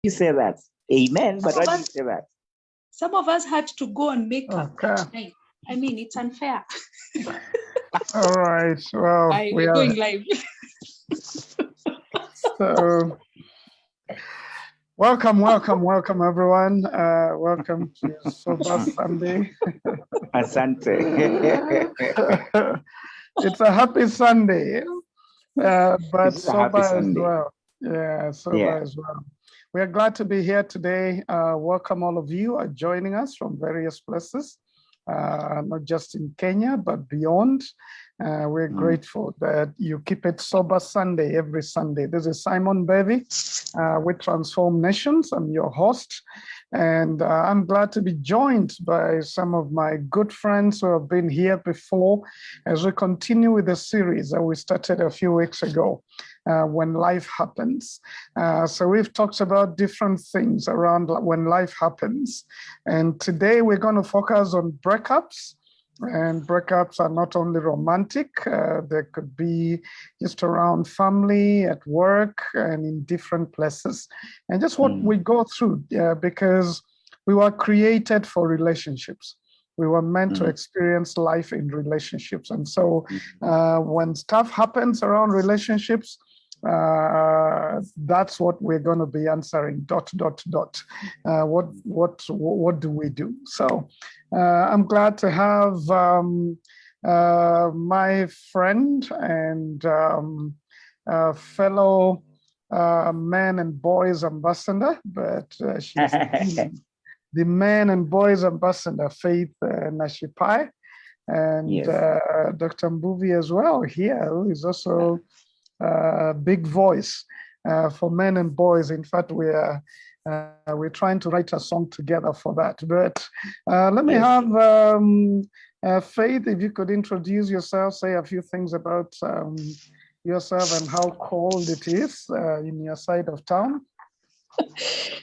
you say that? Amen. But why do you say that? Some of us had to go on makeup that night. I mean, it's unfair. All right. Well, we're going live. So, welcome, everyone. Welcome to Sober Sunday. Asante. It's a happy Sunday, but sober as well. Yeah, sober as well. We are glad to be here today. Welcome all of you are joining us from various places, not just in Kenya, but beyond. We're grateful that you keep it Sober Sunday every Sunday. This is Simon Bevy with Transform Nations. I'm your host, and I'm glad to be joined by some of my good friends who have been here before as we continue with the series that we started a few weeks ago, When Life Happens. So we've talked about different things around when life happens, and today we're going to focus on breakups. And breakups are not only romantic, they could be just around family, at work, and in different places. And just what we go through, because we were created for relationships. We were meant to experience life in relationships. And so when stuff happens around relationships, that's what we're going to be answering, ... What do we do? So I'm glad to have my friend and fellow men and boys ambassador, but she's the men and boys ambassador, Faith Nashipai, and Dr. Mbuvi as well here, who is also big voice for men and boys. In fact, we're trying to write a song together for that. But let me have Faith, if you could introduce yourself, say a few things about yourself and how cold it is in your side of town.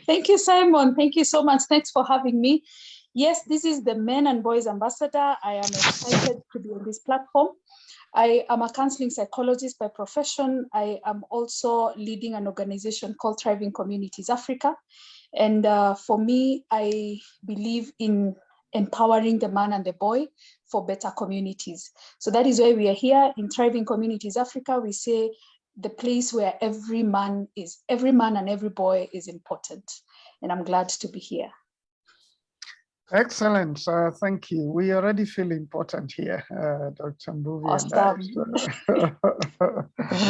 Thank you, Simon. Thank you so much. Thanks for having me. Yes, this is the Men and Boys Ambassador. I am excited to be on this platform. I am a counseling psychologist by profession. I am also leading an organization called Thriving Communities Africa. And for me, I believe in empowering the man and the boy for better communities. So that is why we are here in Thriving Communities Africa. We say the place where every man and every boy is important. And I'm glad to be here. Excellent. Thank you. We already feel important here, Dr. Mbuvi. Awesome.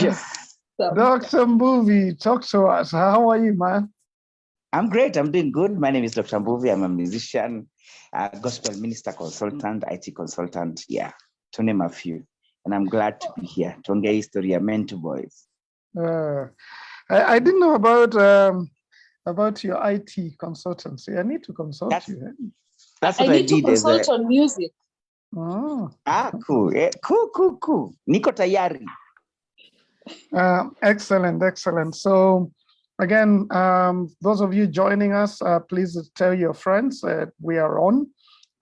Yes. Dr. Mbuvi, talk to us. How are you, man? I'm great. I'm doing good. My name is Dr. Mbuvi. I'm a musician, gospel minister consultant, IT consultant. Yeah, to name a few. And I'm glad to be here. Tonga history, men to boys. I didn't know about your IT consultancy. I need to consult you. That's what I need to consult on music. Oh. Cool. Yeah, cool. Niko tayari. Excellent. So again, those of you joining us, please tell your friends that we are on.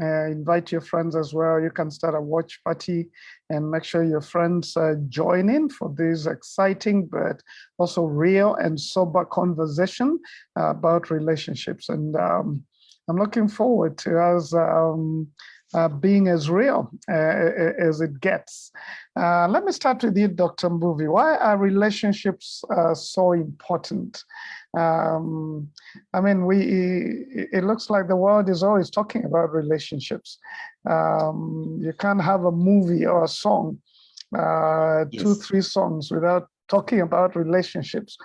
Invite your friends as well. You can start a watch party and make sure your friends join in for this exciting but also real and sober conversation about relationships. And I'm looking forward to us being as real as it gets. Let me start with you, Dr. Mbuvi. Why are relationships so important? I mean, it looks like the world is always talking about relationships. You can't have a movie or a song, 2-3 songs without talking about relationships.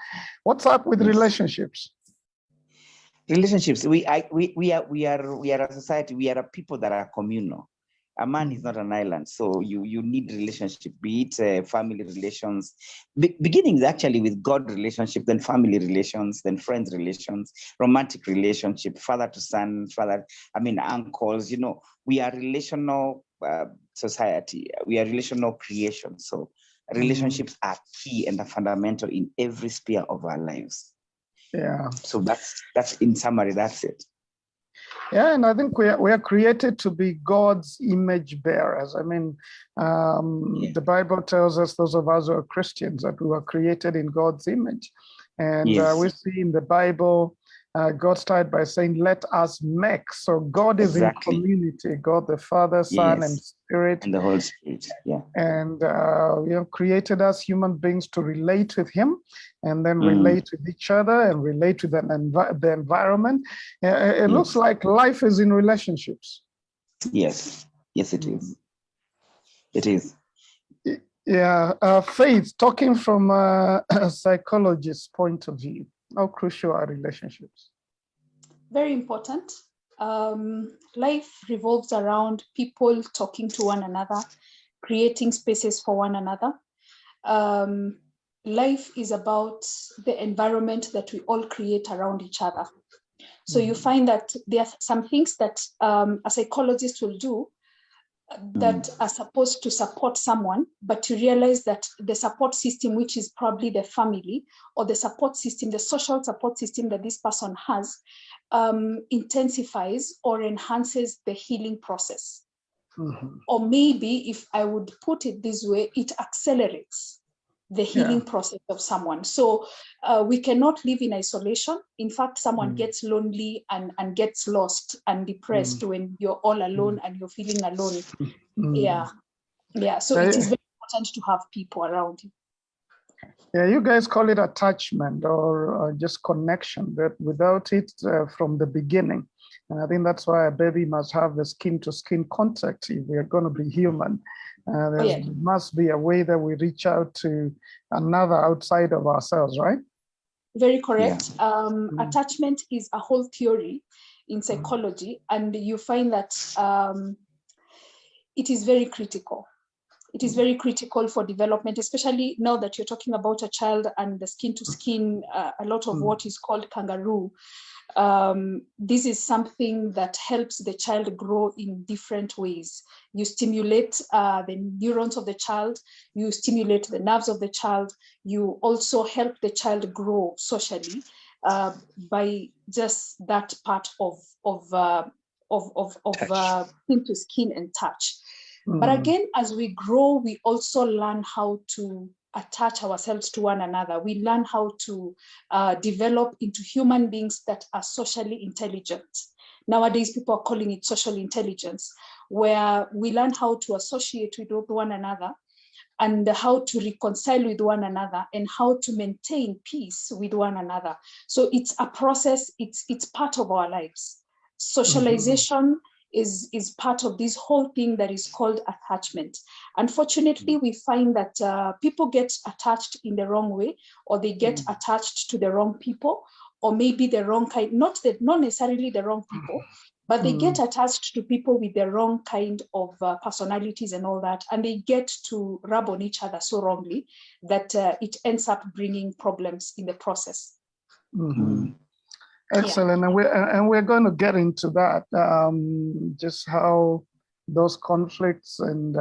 What's up with relationships? Relationships. We are a society. We are a people that are communal. A man is not an island, so you need relationship, be it family relations, beginning actually with God relationship, then family relations, then friends relations, romantic relationship, father to son, uncles. We are relational society. We are relational creation. So relationships are key and are fundamental in every sphere of our lives. Yeah. So that's in summary, that's it. Yeah, and I think we are created to be God's image bearers. I mean, the Bible tells us, those of us who are Christians, that we were created in God's image. And we see in the Bible God started by saying, let us make. So God is in community, God the Father, Son, and Spirit. And the Holy Spirit, yeah. And created us human beings to relate with him, and then relate with each other, and relate with the environment. It looks like life is in relationships. Yes, yes, it is. It is. Yeah, Faith, talking from a psychologist's point of view, how crucial are relationships? Very important. Life revolves around people talking to one another, creating spaces for one another. Life is about the environment that we all create around each other. So you find that there are some things that a psychologist will do that are supposed to support someone, but you realize that the support system, which is probably the family or the support system, the social support system that this person has, intensifies or enhances the healing process. Or maybe, if I would put it this way, it accelerates the healing process of someone. So we cannot live in isolation. In fact, someone gets lonely and gets lost and depressed when you're all alone and you're feeling alone. Yeah. So it is very important to have people around you. Yeah, you guys call it attachment or just connection, but without it from the beginning. And I think that's why a baby must have the skin-to-skin contact if we are going to be human. There must be a way that we reach out to another outside of ourselves, right? Very correct. Attachment is a whole theory in psychology, and you find that it is very critical. It is very critical for development, especially now that you're talking about a child and the skin-to-skin, a lot of what is called kangaroo. This is something that helps the child grow in different ways. You stimulate the neurons of the child, you stimulate the nerves of the child, you also help the child grow socially by just that part of skin to skin and touch. But again, as we grow, we also learn how to attach ourselves to one another. We learn how to develop into human beings that are socially intelligent. Nowadays, people are calling it social intelligence, where we learn how to associate with one another and how to reconcile with one another and how to maintain peace with one another. So it's a process, it's part of our lives. Socialization is part of this whole thing that is called attachment. Unfortunately, we find that people get attached in the wrong way, or they get attached to the wrong people, or maybe the wrong kind, not necessarily the wrong people, but they get attached to people with the wrong kind of personalities and all that, and they get to rub on each other so wrongly that it ends up bringing problems in the process. Excellent, and we're going to get into that, just how those conflicts and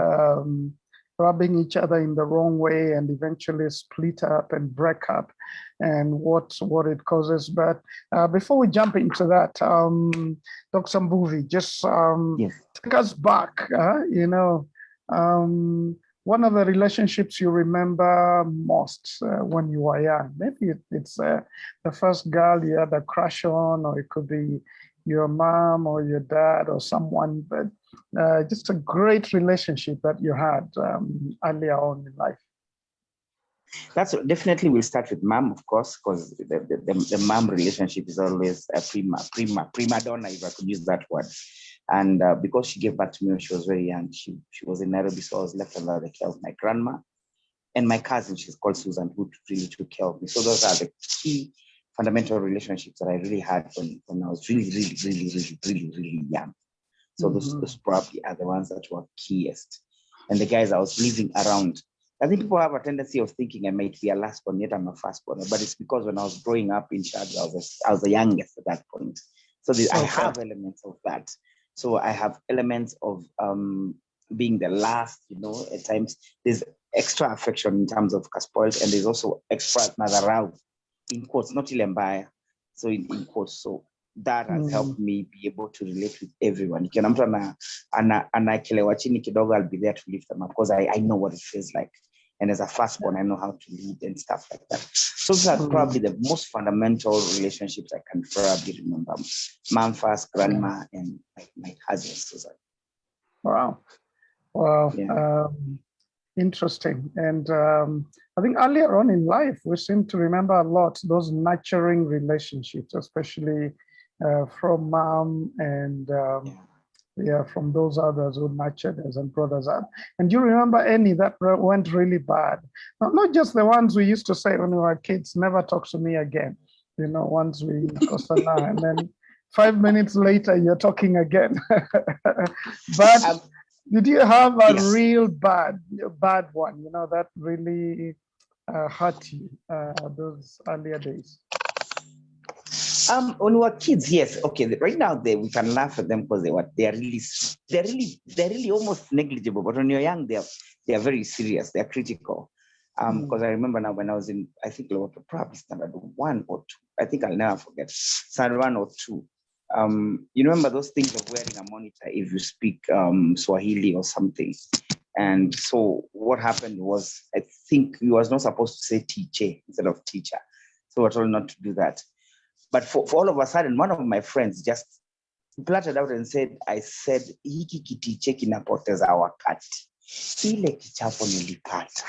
rubbing each other in the wrong way and eventually split up and break up, and what it causes. But before we jump into that, Dr. Mbuvi, just take us back. One of the relationships you remember most when you were young. Maybe it's the first girl you had a crush on, or it could be your mom or your dad or someone, but just a great relationship that you had earlier on in life. That's definitely, we'll start with mom, of course, because the mom relationship is always a prima donna, if I could use that word. And because she gave birth to me when she was very young, she was in Nairobi, so I was left under the care of my grandma and my cousin, she's called Susan, who really took care of me. So those are the key fundamental relationships that I really had when I was really young. So those probably are the ones that were keyest. And the guys I was living around, I think people have a tendency of thinking I might be a last born, yet I'm a first born, but it's because when I was growing up in charge, I was the youngest at that point. So I have elements of that. So I have elements of being the last, at times there's extra affection in terms of spoiled, and there's also extra madharau, in quotes, not ilembaya, so in quotes. So that has helped me be able to relate with everyone. I'll be there to lift them up because I know what it feels like. And as a firstborn, I know how to lead and stuff like that. So those are probably the most fundamental relationships I can probably remember. Mom first, grandma, and my cousins. Wow. Wow. Yeah. Interesting. And I think earlier on in life, we seem to remember a lot those nurturing relationships, especially from mom and from those others who nurtured us and brought us up. And do you remember any that went really bad? Not just the ones we used to say when we were kids, never talk to me again. You know, once we kosana, and then 5 minutes later, you're talking again. But did you have a real bad one, you know, that really hurt you those earlier days? When we were kids, yes. Okay, right now we can laugh at them because they're really almost negligible. But when you're young, they're very serious. They're critical. Because I remember now when I was in, I think probably standard 1 or 2. I think I'll never forget standard 1 or 2. You remember those things of wearing a monitor if you speak Swahili or something. And so what happened was, I think we was not supposed to say teacher instead of teacher. So we're told not to do that. But for all of a sudden, one of my friends just blurted out and said, hiki kitiche kinapoteza wakati. Ile kichapo nilikata.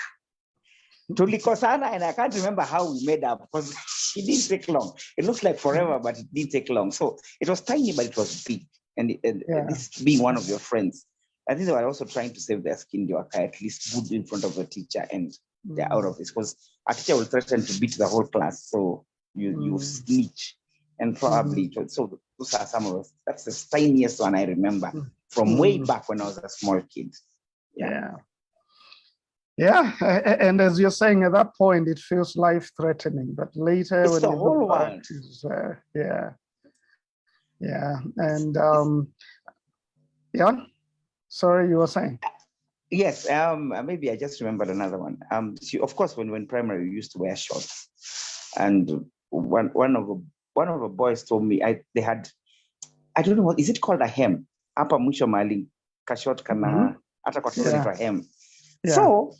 Tulikosana, and I can't remember how we made up because it didn't take long. It looks like forever, but it didn't take long. So it was tiny, but it was big. And this being one of your friends, I think they were also trying to save their skin. They were at least good in front of the teacher, and they're out of this because a teacher will threaten to beat the whole class. So you snitch, and probably so those are some of those. That's the tiniest one I remember from way back when I was a small kid. Yeah, and as you're saying, at that point, it feels life-threatening. But later, it's when the you whole look back, world. And sorry, you were saying. Yes, maybe I just remembered another one. Of course, when primary, we used to wear shorts, and one of the boys told me they had, I don't know what is it called, a hem. Hapa mwisho mali kashort kana hata kwa tunaitwa hem. So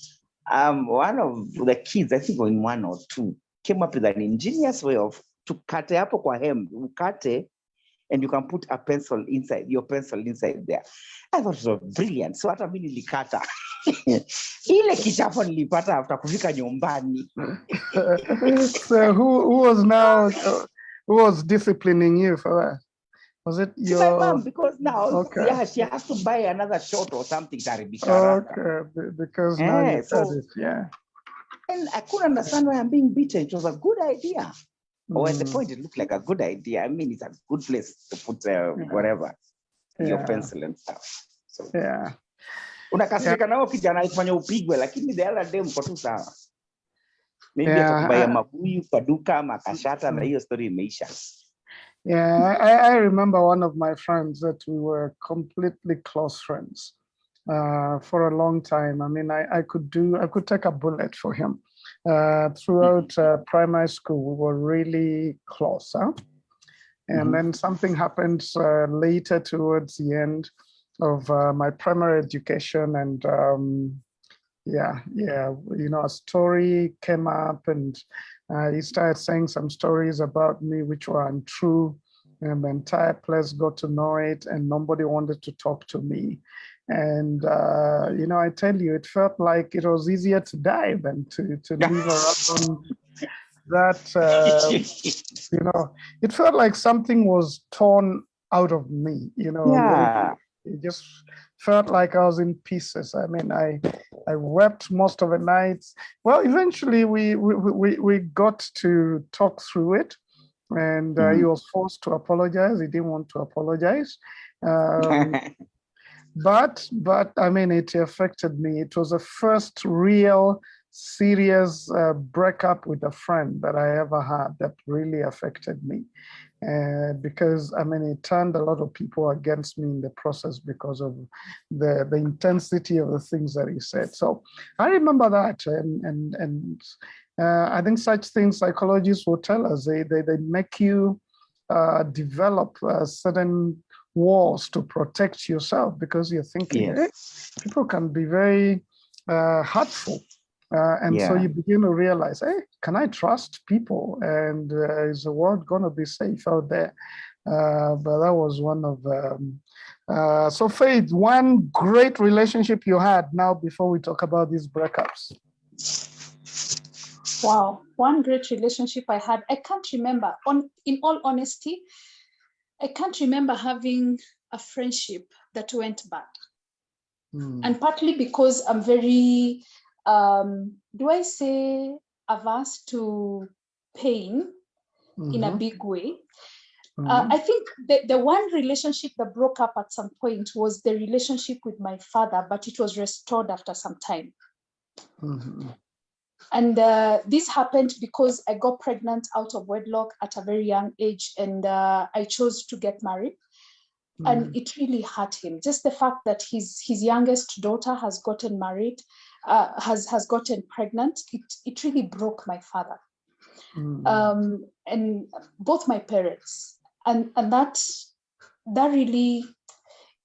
one of the kids, I think in 1 or 2, came up with an ingenious way of to kate hapo kwa hem, ukate, and you can put your pencil inside there. I thought it was brilliant. So hata mimi nilikata. Ile kichapo nilipata after kufika nyumbani. So who was disciplining you for that? Was it my mom? Because now she has to buy another short or something. Because now you said it, And I couldn't understand why I'm being beaten. It was a good idea. Or at the point, it looked like a good idea. I mean, it's a good place to put whatever, your pencil and stuff. So, unakasirika nao kijana ifanya upigwe, lakini the other day mko tu sawa. Maybe atakubaya mabuyu kwa duka makashata na hiyo story imeisha. I remember one of my friends that we were completely close friends for a long time. I mean, I could take a bullet for him. Throughout primary school, we were really close. And then something happened later towards the end of my primary education, and a story came up, and he started saying some stories about me which were untrue, and the entire place got to know it, and nobody wanted to talk to me. And I tell you, it felt like it was easier to die than to live around that. It felt like something was torn out of me. It just felt like I was in pieces. I mean, I wept most of the nights. Well, eventually we got to talk through it, and he was forced to apologize. He didn't want to apologize. But I mean, it affected me. It was the first real serious breakup with a friend that I ever had that really affected me. Because I mean, it turned a lot of people against me in the process because of the intensity of the things that he said. So I remember that, and I think such things psychologists will tell us. They make you develop certain walls to protect yourself, because you're thinking, people can be very hurtful. And so you begin to realize, hey, can I trust people? And is the world going to be safe out there? But that was one of so Faith, one great relationship you had now before we talk about these breakups. Wow, one great relationship I had. I can't remember, in all honesty, I can't remember having a friendship that went bad. And partly because I'm very, do I say averse to pain in a big way? I think the one relationship that broke up at some point was the relationship with my father, but it was restored after some time. And this happened because I got pregnant out of wedlock at a very young age, and I chose to get married. And it really hurt him. Just the fact that his youngest daughter has gotten married, has gotten pregnant, it really broke my father. And both my parents. And that really,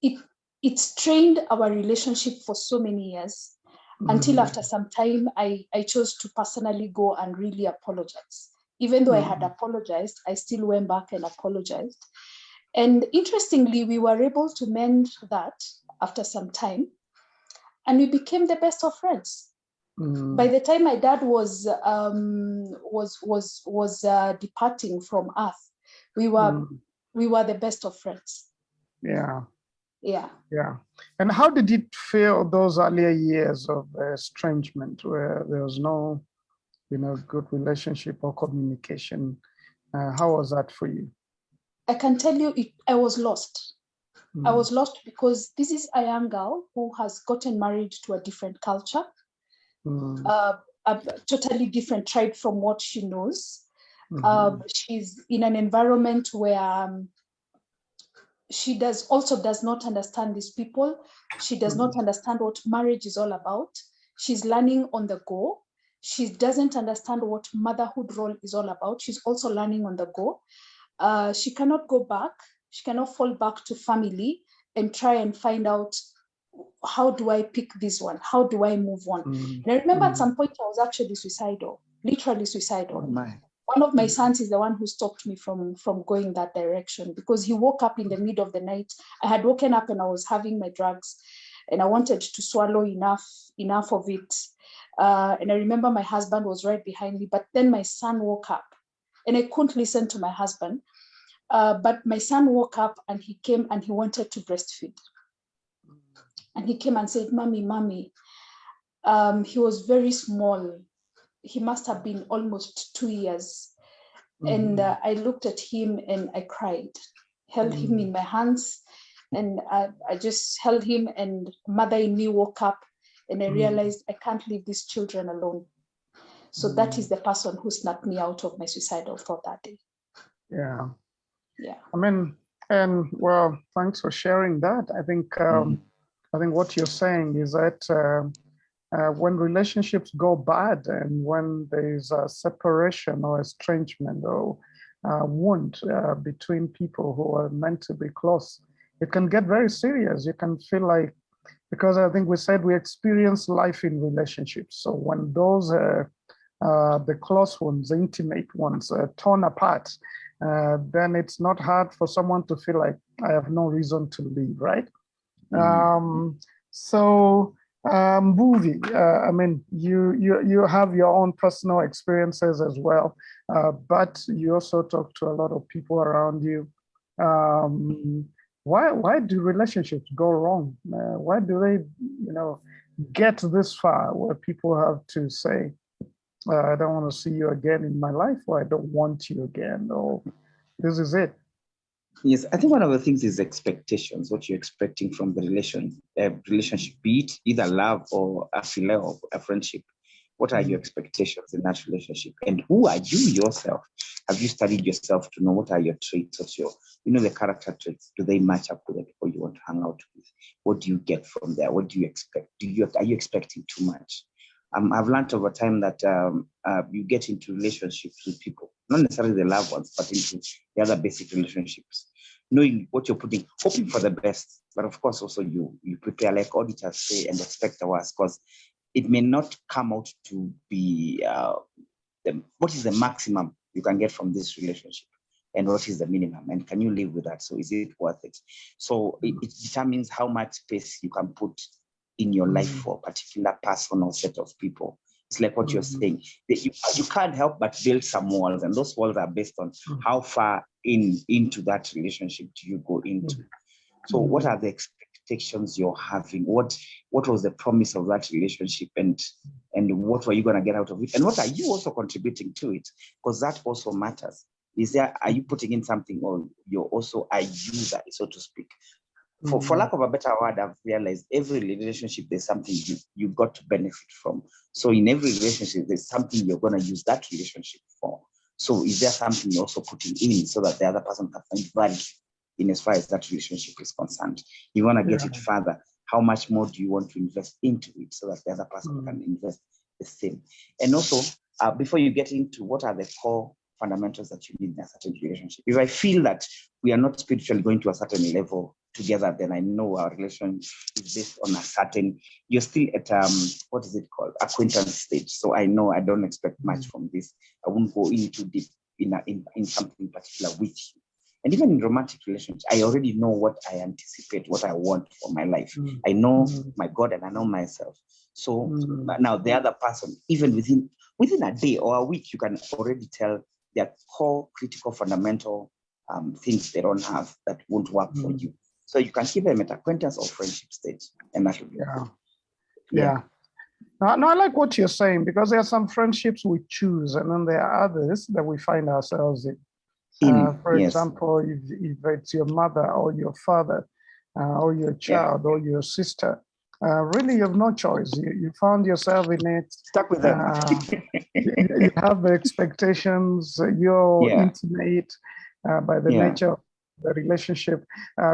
it strained our relationship for so many years, until after some time, I chose to personally go and really apologize. Even though I had apologized, I still went back and apologized. And interestingly, we were able to mend that after some time, and we became the best of friends. By the time my dad was departing from earth, we were the best of friends. Yeah. And how did it feel those earlier years of estrangement, where there was no, good relationship or communication? How was that for you? I can tell you, I was lost. I was lost because this is a young girl who has gotten married to a different culture, a totally different tribe from what she knows. She's in an environment where she does not understand these people. She does not understand what marriage is all about. She's learning on the go. She doesn't understand what motherhood role is all about. She's also learning on the go. She cannot go back. She cannot fall back to family and try and find out, how do I pick this one? How do I move on? And I remember at some point I was actually suicidal, literally suicidal. Oh my. One of my sons is the one who stopped me from going that direction, because he woke up in the middle of the night. I had woken up and I was having my drugs, and I wanted to swallow enough of it. And I remember my husband was right behind me, but then my son woke up, and I couldn't listen to my husband. But my son woke up and he came and he wanted to breastfeed. And he came and said, Mommy. He was very small. He must have been almost 2 years. And I looked at him and I cried, held him in my hands, and I just held him, and mother in me woke up, and I realized I can't leave these children alone. So that is the person who snapped me out of my suicidal thought that day. Yeah. I mean, and well, thanks for sharing that. I think what you're saying is that when relationships go bad, and when there's a separation or estrangement or wound between people who are meant to be close, it can get very serious. You can feel like, because I think we said we experience life in relationships. So when those the close ones, the intimate ones, torn apart, then it's not hard for someone to feel like, I have no reason to leave, right? So Mbuvi, I mean, you have your own personal experiences as well, but you also talk to a lot of people around you. Why do relationships go wrong? Why do they, get this far where people have to say, I don't want to see you again in my life, or I don't want you again, or this is it? Yes, I think one of the things is expectations, what you're expecting from the relationship, be it either love or a phileo or a friendship. What are your expectations in that relationship? And who are you yourself? Have you studied yourself to know what are your traits, what's your, the character traits? Do they match up with the people you want to hang out with? What do you get from there? What do you expect? Are you expecting too much? I've learned over time that you get into relationships with people, not necessarily the loved ones, but into the other basic relationships, knowing what you're putting, hoping for the best. But of course, also you prepare, like auditors say, and expect the worst, because it may not come out to be what is the maximum you can get from this relationship, and what is the minimum, and can you live with that? So is it worth it? So it determines how much space you can put in your life for a particular person or set of people. It's like what you're saying. You can't help but build some walls, and those walls are based on how far into that relationship do you go into. So what are the expectations you're having? What was the promise of that relationship, and what were you going to get out of it? And what are you also contributing to it? Because that also matters. Are you putting in something, or you're also a user, so to speak? For lack of a better word, I've realized every relationship, there's something you got to benefit from. So in every relationship, there's something you're going to use that relationship for. So is there something you're also putting in so that the other person can find value in as far as that relationship is concerned? You want to get it further. How much more do you want to invest into it so that the other person can invest the same? And also, before you get into what are the core fundamentals that you need in a certain relationship, if I feel that we are not spiritually going to a certain level together, then I know our relation is based on a certain, you're still at what is it called, acquaintance stage. So I know I don't expect much from this. I won't go in too deep in something particular with you. And even in romantic relationships, I already know what I anticipate, what I want for my life. I know my God and I know myself. So now the other person, even within a day or a week, you can already tell their core critical fundamental things they don't have that won't work for you. So you can keep them at acquaintance or friendship stage, and that will be yeah. No, I like what you're saying, because there are some friendships we choose, and then there are others that we find ourselves in. For example, if it's your mother or your father or your child or your sister, really you have no choice. You found yourself in it. Stuck with them. You have the expectations. You're intimate by the nature of the relationship.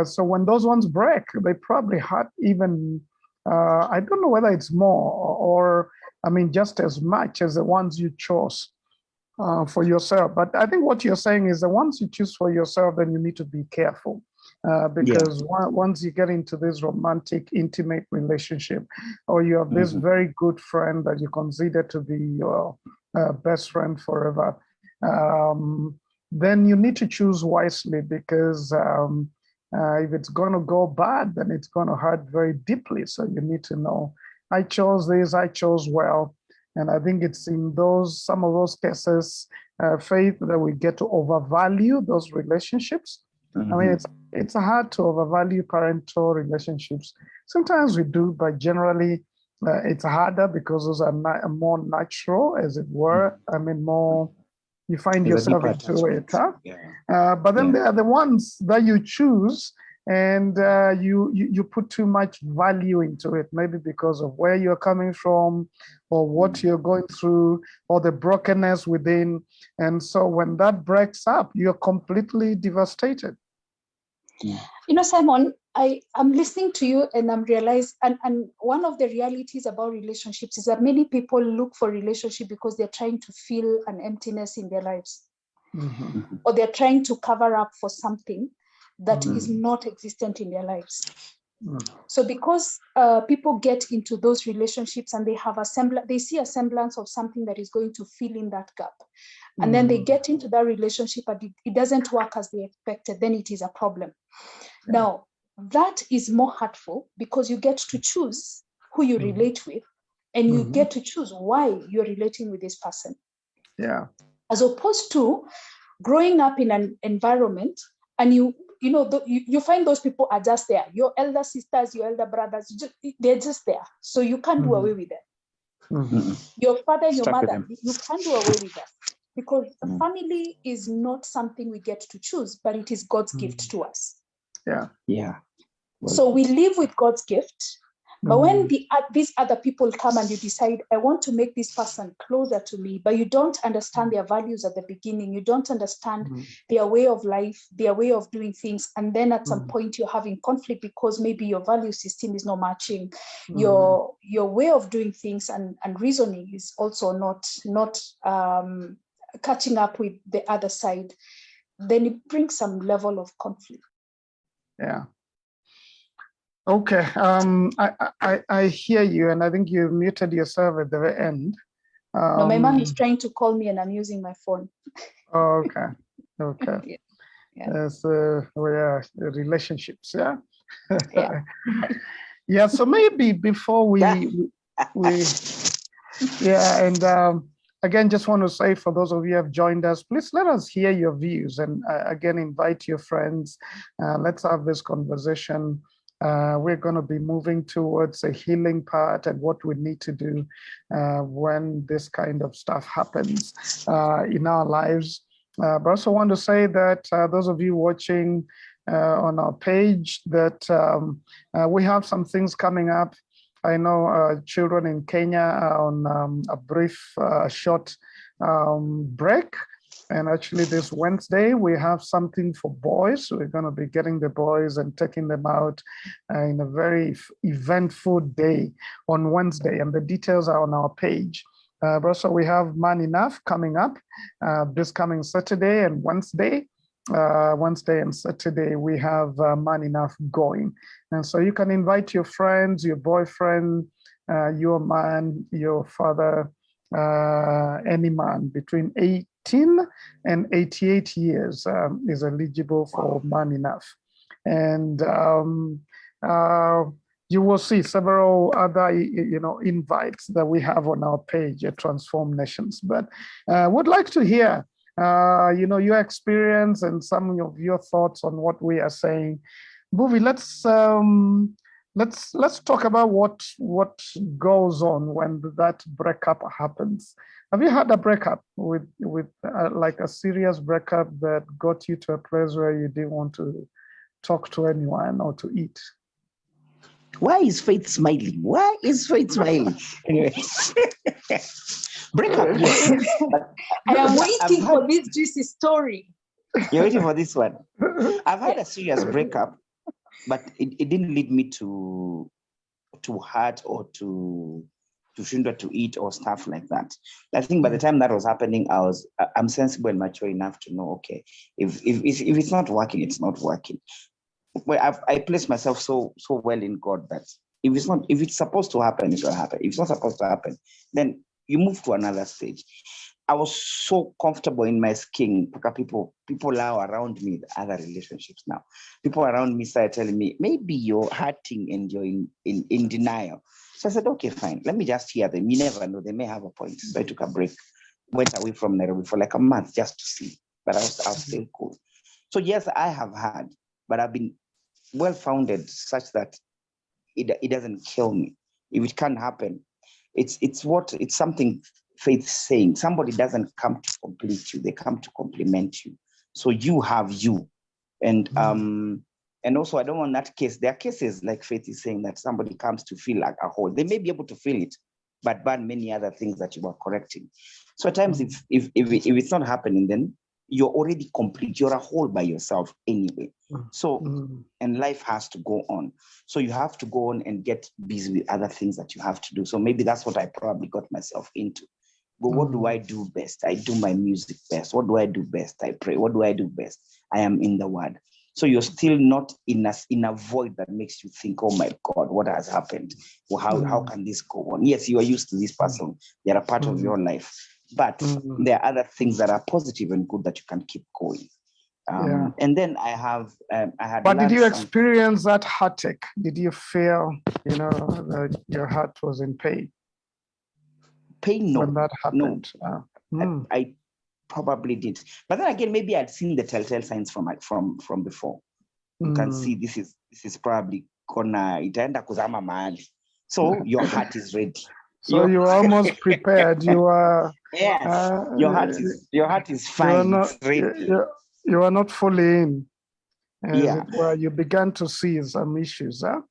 So when those ones break, they probably hurt even, I don't know whether it's more or I mean, just as much as the ones you chose for yourself. But I think what you're saying is the ones you choose for yourself, then you need to be careful. Because once you get into this romantic, intimate relationship, or you have this very good friend that you consider to be your best friend forever, then you need to choose wisely, because if it's going to go bad, then it's going to hurt very deeply. So you need to know, I chose this, I chose well. And I think it's in some of those cases, Faith, that we get to overvalue those relationships. I mean, it's hard to overvalue parental relationships. Sometimes we do, but generally it's harder because those are more natural, as it were. I mean, more you find yourself into it. But then there are the ones that you choose, and you put too much value into it, maybe because of where you're coming from or what you're going through or the brokenness within. And so when that breaks up, you're completely devastated. You know, Simon, I'm listening to you and I'm realizing, and one of the realities about relationships is that many people look for relationship because they're trying to fill an emptiness in their lives, or they're trying to cover up for something that is not existent in their lives. So because people get into those relationships and they have they see a semblance of something that is going to fill in that gap, and then they get into that relationship and it doesn't work as they expected, then it is a problem. Now, that is more hurtful because you get to choose who you relate with, and you get to choose why you're relating with this person. As opposed to growing up in an environment and you find those people are just there. Your elder sisters, your elder brothers, they're just there. So you can't do away with them. Your father and your mother, you can't do away with them. Because the family is not something we get to choose, but it is God's gift to us. So we live with God's gift. But when these other people come and you decide, I want to make this person closer to me, but you don't understand their values at the beginning, you don't understand their way of life, their way of doing things, and then at some point you're having conflict because maybe your value system is not matching, your way of doing things and reasoning is also not catching up with the other side, then it brings some level of conflict. Okay. I hear you, and I think you muted yourself at the very end. No, my mom is trying to call me, and I'm using my phone. Okay. Okay. Yeah. So relationships. Yeah. Yeah. Yeah. So maybe before we yeah, and again, just want to say for those of you who have joined us, please let us hear your views, and again, invite your friends. Let's have this conversation. We're going to be moving towards a healing part and what we need to do when this kind of stuff happens in our lives. But I also want to say that those of you watching on our page, that we have some things coming up. I know children in Kenya are on a brief, short break. And actually this Wednesday, we have something for boys. So we're going to be getting the boys and taking them out in a very eventful day on Wednesday. And the details are on our page. But also we have Man Enough coming up this coming Saturday and Wednesday. Wednesday and Saturday, we have Man Enough going. And so you can invite your friends, your boyfriend, your man, your father, any man between 18 and 88 years is eligible for Man Enough. And you will see several other, invites that we have on our page at Transform Nations. But would like to hear your experience and some of your thoughts on what we are saying. Buvi, let's talk about what goes on when that breakup happens. Have you had a breakup with like a serious breakup that got you to a place where you didn't want to talk to anyone or to eat? Why is Faith smiling? Why is Faith smiling? Anyway. Breakup, yes. I am waiting for this juicy story. You're waiting for this one. I've had a serious breakup, but it didn't lead me to hurt or to shinder to eat or stuff like that. I think by the time that was happening, I'm sensible and mature enough to know, okay, if it's not working, it's not working. Well, I place myself so well in God that if it's supposed to happen, it's gonna happen. If it's not supposed to happen, then you move to another stage. I was so comfortable in my skin. People now around me, the other relationships now. People around me started telling me, maybe you're hurting and you're in denial. So I said, okay, fine. Let me just hear them. You never know. They may have a point. So I took a break, went away from Nairobi for like a month just to see. But I was still cool. So yes, I have had, but I've been well-founded such that it doesn't kill me. If it can happen, it's something Faith is saying. Somebody doesn't come to complete you, they come to complement you. So you have you. And also I don't want that case. There are cases like Faith is saying that somebody comes to feel like a whole. They may be able to feel it, but ban many other things that you are correcting. So at times if it's not happening, then you're already complete. You're a whole by yourself anyway. So, and life has to go on. So you have to go on and get busy with other things that you have to do. So maybe that's what I probably got myself into. But what do I do best? I do my music best. What do I do best? I pray. What do I do best? I am in the Word. So you're still not in a void that makes you think, oh my God, what has happened? Well, how can this go on? Yes, you are used to this person. They're a part of your life. But there are other things that are positive and good that you can keep going. And then I had. But did you experience that heartache? Did you feel, that your heart was in pain? Pain, no. When that happened? No. I probably did. But then again, maybe I'd seen the telltale signs from before. You can see this is probably gonna itaenda kuzama mahali. So your heart is ready. So you are almost prepared. You are. Yes. Your heart is fine. It's ready. You are not fully in. Yeah. Well, you began to see some issues, huh?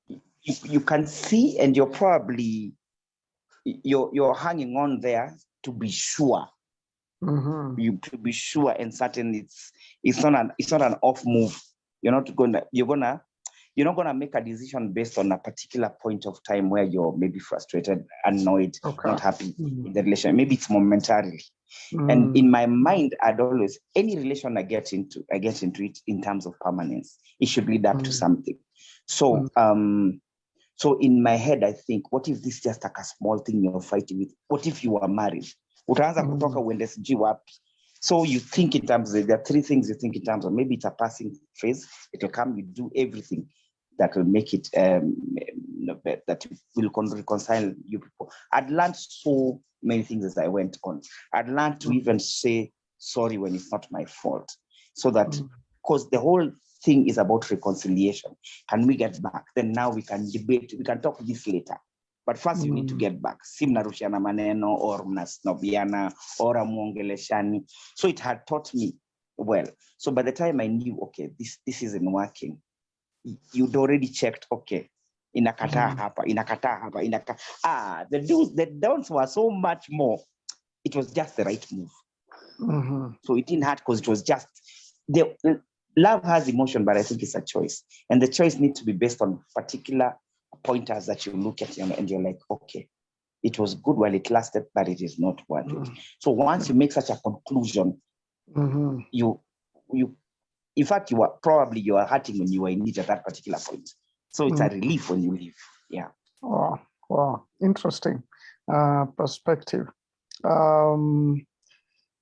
You can see, and you're probably you're hanging on there to be sure. You to be sure and certain it's not an off move. You're not gonna make a decision based on a particular point of time where you're maybe frustrated, annoyed, not happy in the relation. Maybe it's momentarily. And in my mind, any relation I get into it in terms of permanence. It should lead up to something. So So in my head, I think, what if this is just like a small thing you're fighting with? What if you are married? Utaanza kutoka uende sijui wapi. So you think in terms of, there are three things you think in terms of, maybe it's a passing phase. It will come, you do everything that will make it, that will reconcile you people. I'd learned so many things as I went on. I'd learned to even say sorry when it's not my fault. So that, because the whole thing is about reconciliation. Can we get back? Then now we can debate, we can talk this later. But first you need to get back. Si mnarushiana maneno or mnasnobiana or amuongeleshani. So it had taught me well. So by the time I knew, okay, this isn't working, you'd already checked, okay, inakata hapa, inakata hapa, the downs were so much more. It was just the right move. So it didn't hurt because it was just, the love has emotion, but I think it's a choice. And the choice needs to be based on particular pointers that you look at and you're like, okay, it was good while it lasted, but it is not worth it. So once you make such a conclusion, you in fact, you are hurting when you are in it at that particular point. So it's a relief when you leave. Yeah. Wow. Interesting perspective. I mean,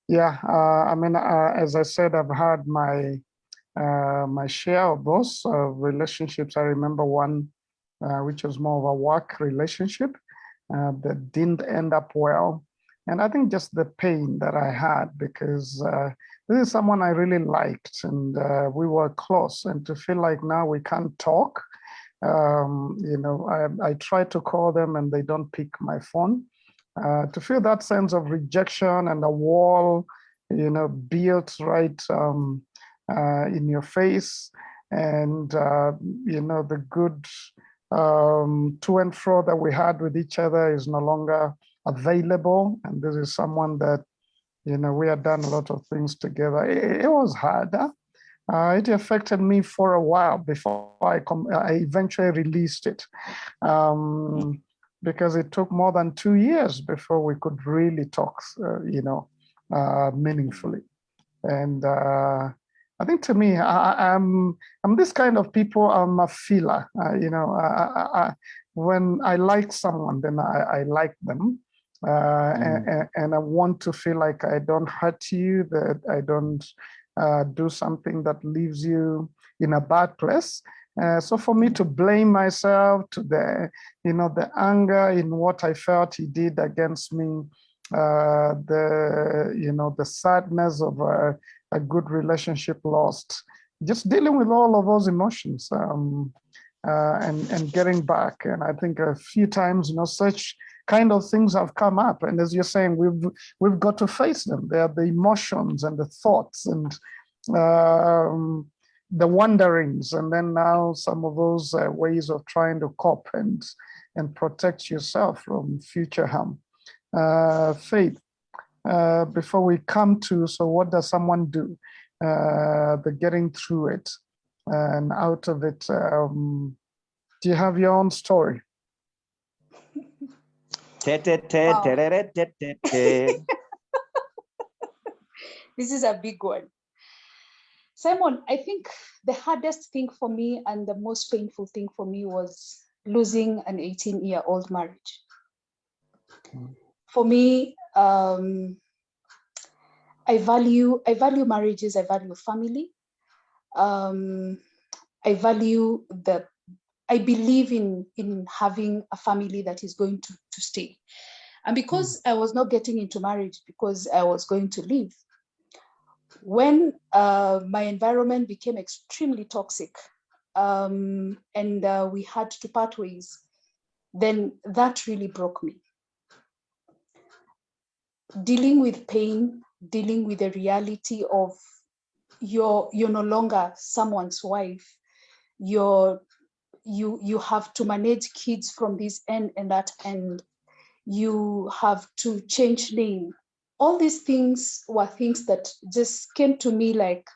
as I said, I've had my share of those relationships. I remember one which was more of a work relationship that didn't end up well. And I think just the pain that I had, because this is someone I really liked and we were close, and to feel like now we can't talk. I try to call them and they don't pick my phone. To feel that sense of rejection and a wall, built right in your face, and the good to and fro that we had with each other is no longer available. And this is someone that, we had done a lot of things together. It was hard. It affected me for a while before I eventually released it, because it took more than 2 years before we could really talk, meaningfully. And I think to me, I'm this kind of people. I'm a feeler. When I like someone, then I like them. And I want to feel like I don't hurt you, that I don't do something that leaves you in a bad place. So for me to blame myself, to the anger in what I felt he did against me, the sadness of a good relationship lost, just dealing with all of those emotions, and getting back. And I think a few times, such kind of things have come up, and as you're saying, we've got to face them. They are the emotions and the thoughts and the wonderings, and then now some of those ways of trying to cope and protect yourself from future harm. Faith, before we come to, so what does someone do? The getting through it and out of it. Do you have your own story? This is a big one. Simon, I think the hardest thing for me and the most painful thing for me was losing an 18-year-old marriage. For me, I value marriages, I value family. I believe in having a family that is going to stay. And because I was not getting into marriage because I was going to leave, when my environment became extremely toxic, and we had to part ways, then that really broke me. Dealing with pain, dealing with the reality of you're no longer someone's wife, you have to manage kids from this end and that end, you have to change name. All these things were things that just came to me like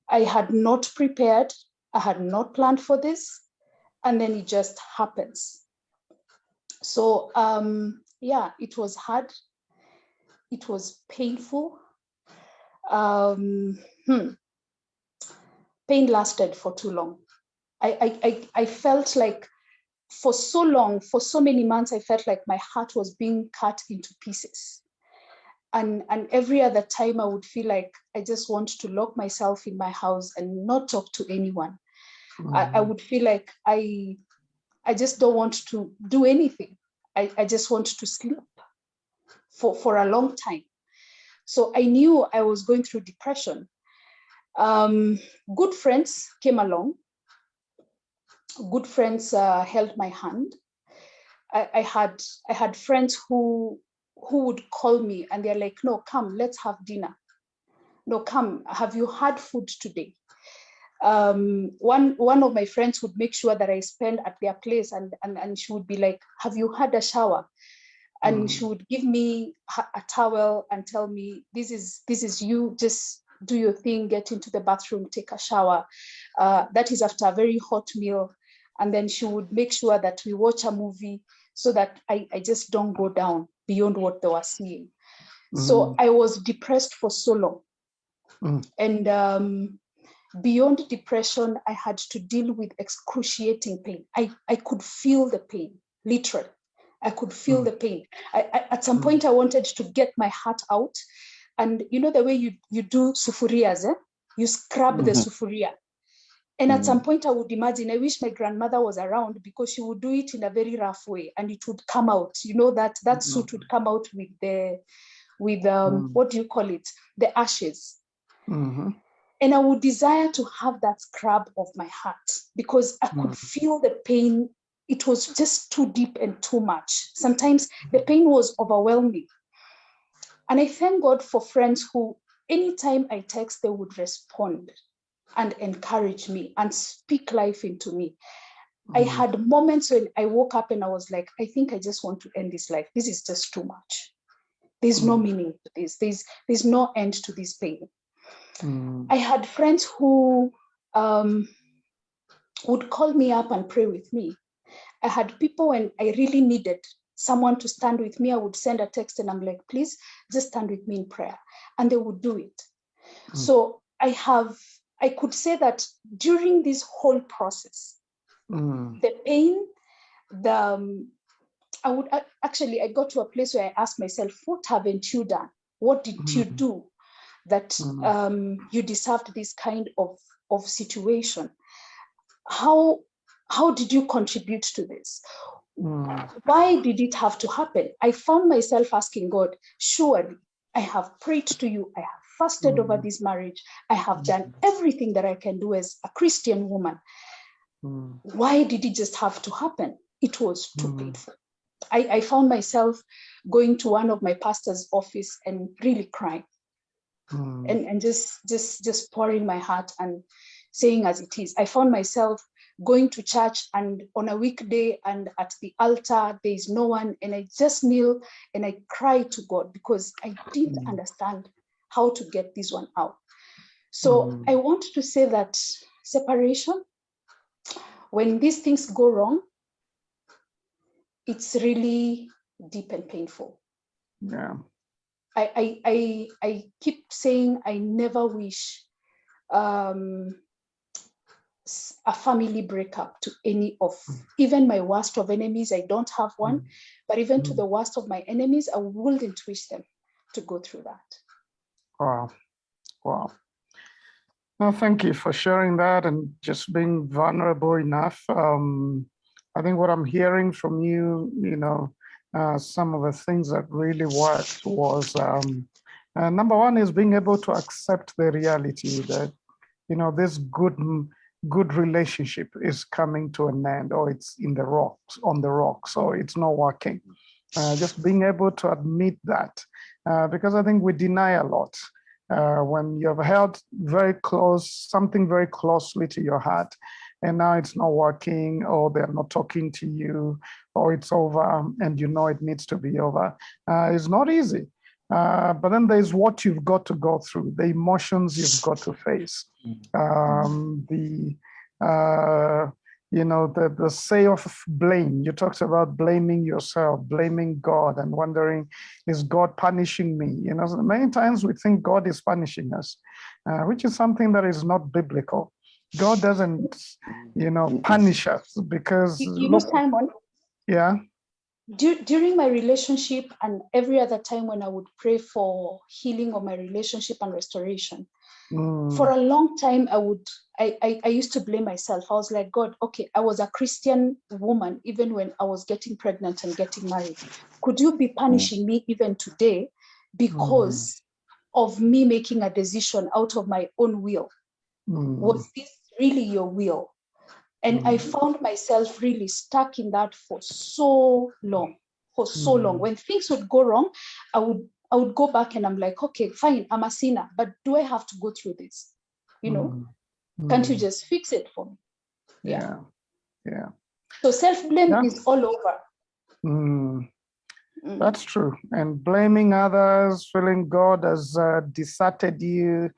I had not prepared, I had not planned for this, and then it just happens. So it was hard, it was painful. Pain lasted for too long. I felt like for so long, for so many months, I felt like my heart was being cut into pieces. And every other time I would feel like I just want to lock myself in my house and not talk to anyone. I would feel like I just don't want to do anything. I just want to sleep for a long time. So I knew I was going through depression. Good friends came along. Good friends held my hand. I had friends who would call me and they're like, no, come, let's have dinner. No, come, have you had food today? One of my friends would make sure that I spend at their place, and she would be like, have you had a shower? And she would give me a towel and tell me, this is you, just do your thing, get into the bathroom, take a shower. That is after a very hot meal. And then she would make sure that we watch a movie so that I just don't go down beyond what they were seeing. So I was depressed for so long. And beyond depression, I had to deal with excruciating pain. I could feel the pain, literally. I could feel the pain. At some point, I wanted to get my heart out. And you know the way you do sufurias, you scrub the sufuria. And at some point, I would imagine, I wish my grandmother was around, because she would do it in a very rough way and it would come out. You know, that soot would come out with what do you call it? The ashes. And I would desire to have that scrub of my heart, because I could feel the pain. It was just too deep and too much. Sometimes the pain was overwhelming. And I thank God for friends who, anytime I text, they would respond and encourage me and speak life into me. I had moments when I woke up and I was like, I think I just want to end this life. This is just too much. There's no meaning to this. There's no end to this pain. I had friends who would call me up and pray with me. I had people when I really needed someone to stand with me, I would send a text and I'm like, please just stand with me in prayer. And they would do it. So I could say that during this whole process, the pain, I got to a place where I asked myself, what haven't you done? What did you do that you deserved this kind of situation? How did you contribute to this? Why did it have to happen? I found myself asking God, surely I have prayed to you, I have fasted over this marriage, I have done everything that I can do as a Christian woman. Why did it just have to happen? It was too painful. I found myself going to one of my pastor's office and really crying and just pouring my heart and saying as it is. I found myself going to church and on a weekday and at the altar, there is no one, and I just kneel and I cry to God because I didn't understand how to get this one out. So I want to say that separation, when these things go wrong, it's really deep and painful. Yeah. I keep saying I never wish a family breakup to any of, even my worst of enemies. I don't have one, but even to the worst of my enemies, I wouldn't wish them to go through that. Wow. Wow. No, thank you for sharing that and just being vulnerable enough. I think what I'm hearing from you, some of the things that really worked was, number one is being able to accept the reality that, this good relationship is coming to an end, or it's on the rocks, so it's not working. Just being able to admit that, because I think we deny a lot. When you have held something very closely to your heart, and now it's not working, or they're not talking to you, or it's over, and it needs to be over. It's not easy. But then there's what you've got to go through, the emotions you've got to face, the say of blame. You talked about blaming yourself, blaming God, and wondering, is God punishing me? Many times we think God is punishing us, which is something that is not biblical. God doesn't punish us because know, Simon. Yeah. During my relationship and every other time when I would pray for healing of my relationship and restoration, for a long time I used to blame myself. I was like, God, okay, I was a Christian woman even when I was getting pregnant and getting married. Could you be punishing me even today because of me making a decision out of my own will? Was this really your will? And I found myself really stuck in that for so long. When things would go wrong, I would go back and I'm like, okay, fine, I'm a sinner, but do I have to go through this? Can't you just fix it for me? Yeah. So self-blame is all over. That's true. And blaming others, feeling God has deserted you,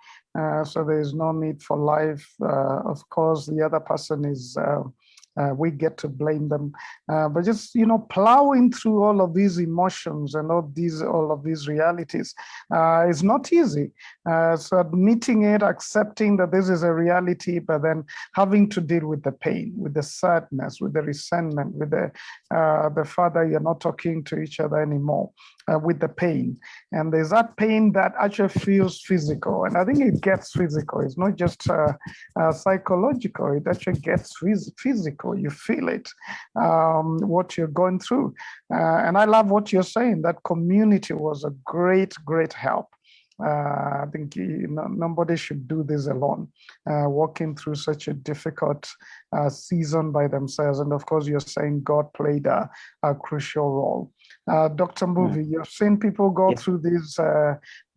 so there is no need for life. Of course, the other person is, we get to blame them. But just, plowing through all of these emotions and all of these realities is not easy. So admitting it, accepting that this is a reality, but then having to deal with the pain, with the sadness, with the resentment, with the father, you're not talking to each other anymore, with the pain. And there's that pain that actually feels physical. And I think it gets physical. It's not just psychological. It actually gets physical. You feel it, what you're going through. And I love what you're saying, that community was a great, great help. I think nobody should do this alone, walking through such a difficult season by themselves. And of course, you're saying God played a crucial role. Dr. Movie, you've seen people go through these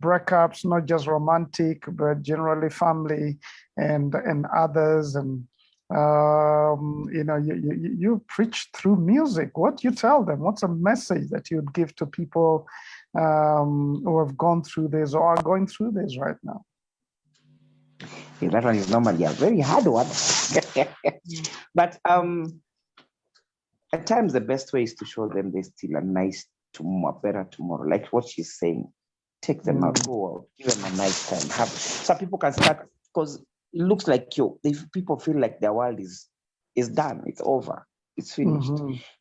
breakups, not just romantic, but generally family and others. And you preach through music. What do you tell them? What's a message that you'd give to people who have gone through this or are going through this right now? Yeah, that one is normally a very hard one. But at times the best way is to show them there's still a nice tomorrow, better tomorrow. Like what she's saying, take them out, go out, give them a nice time. Some people can start, because it looks like people feel like their world is done, it's over, it's finished.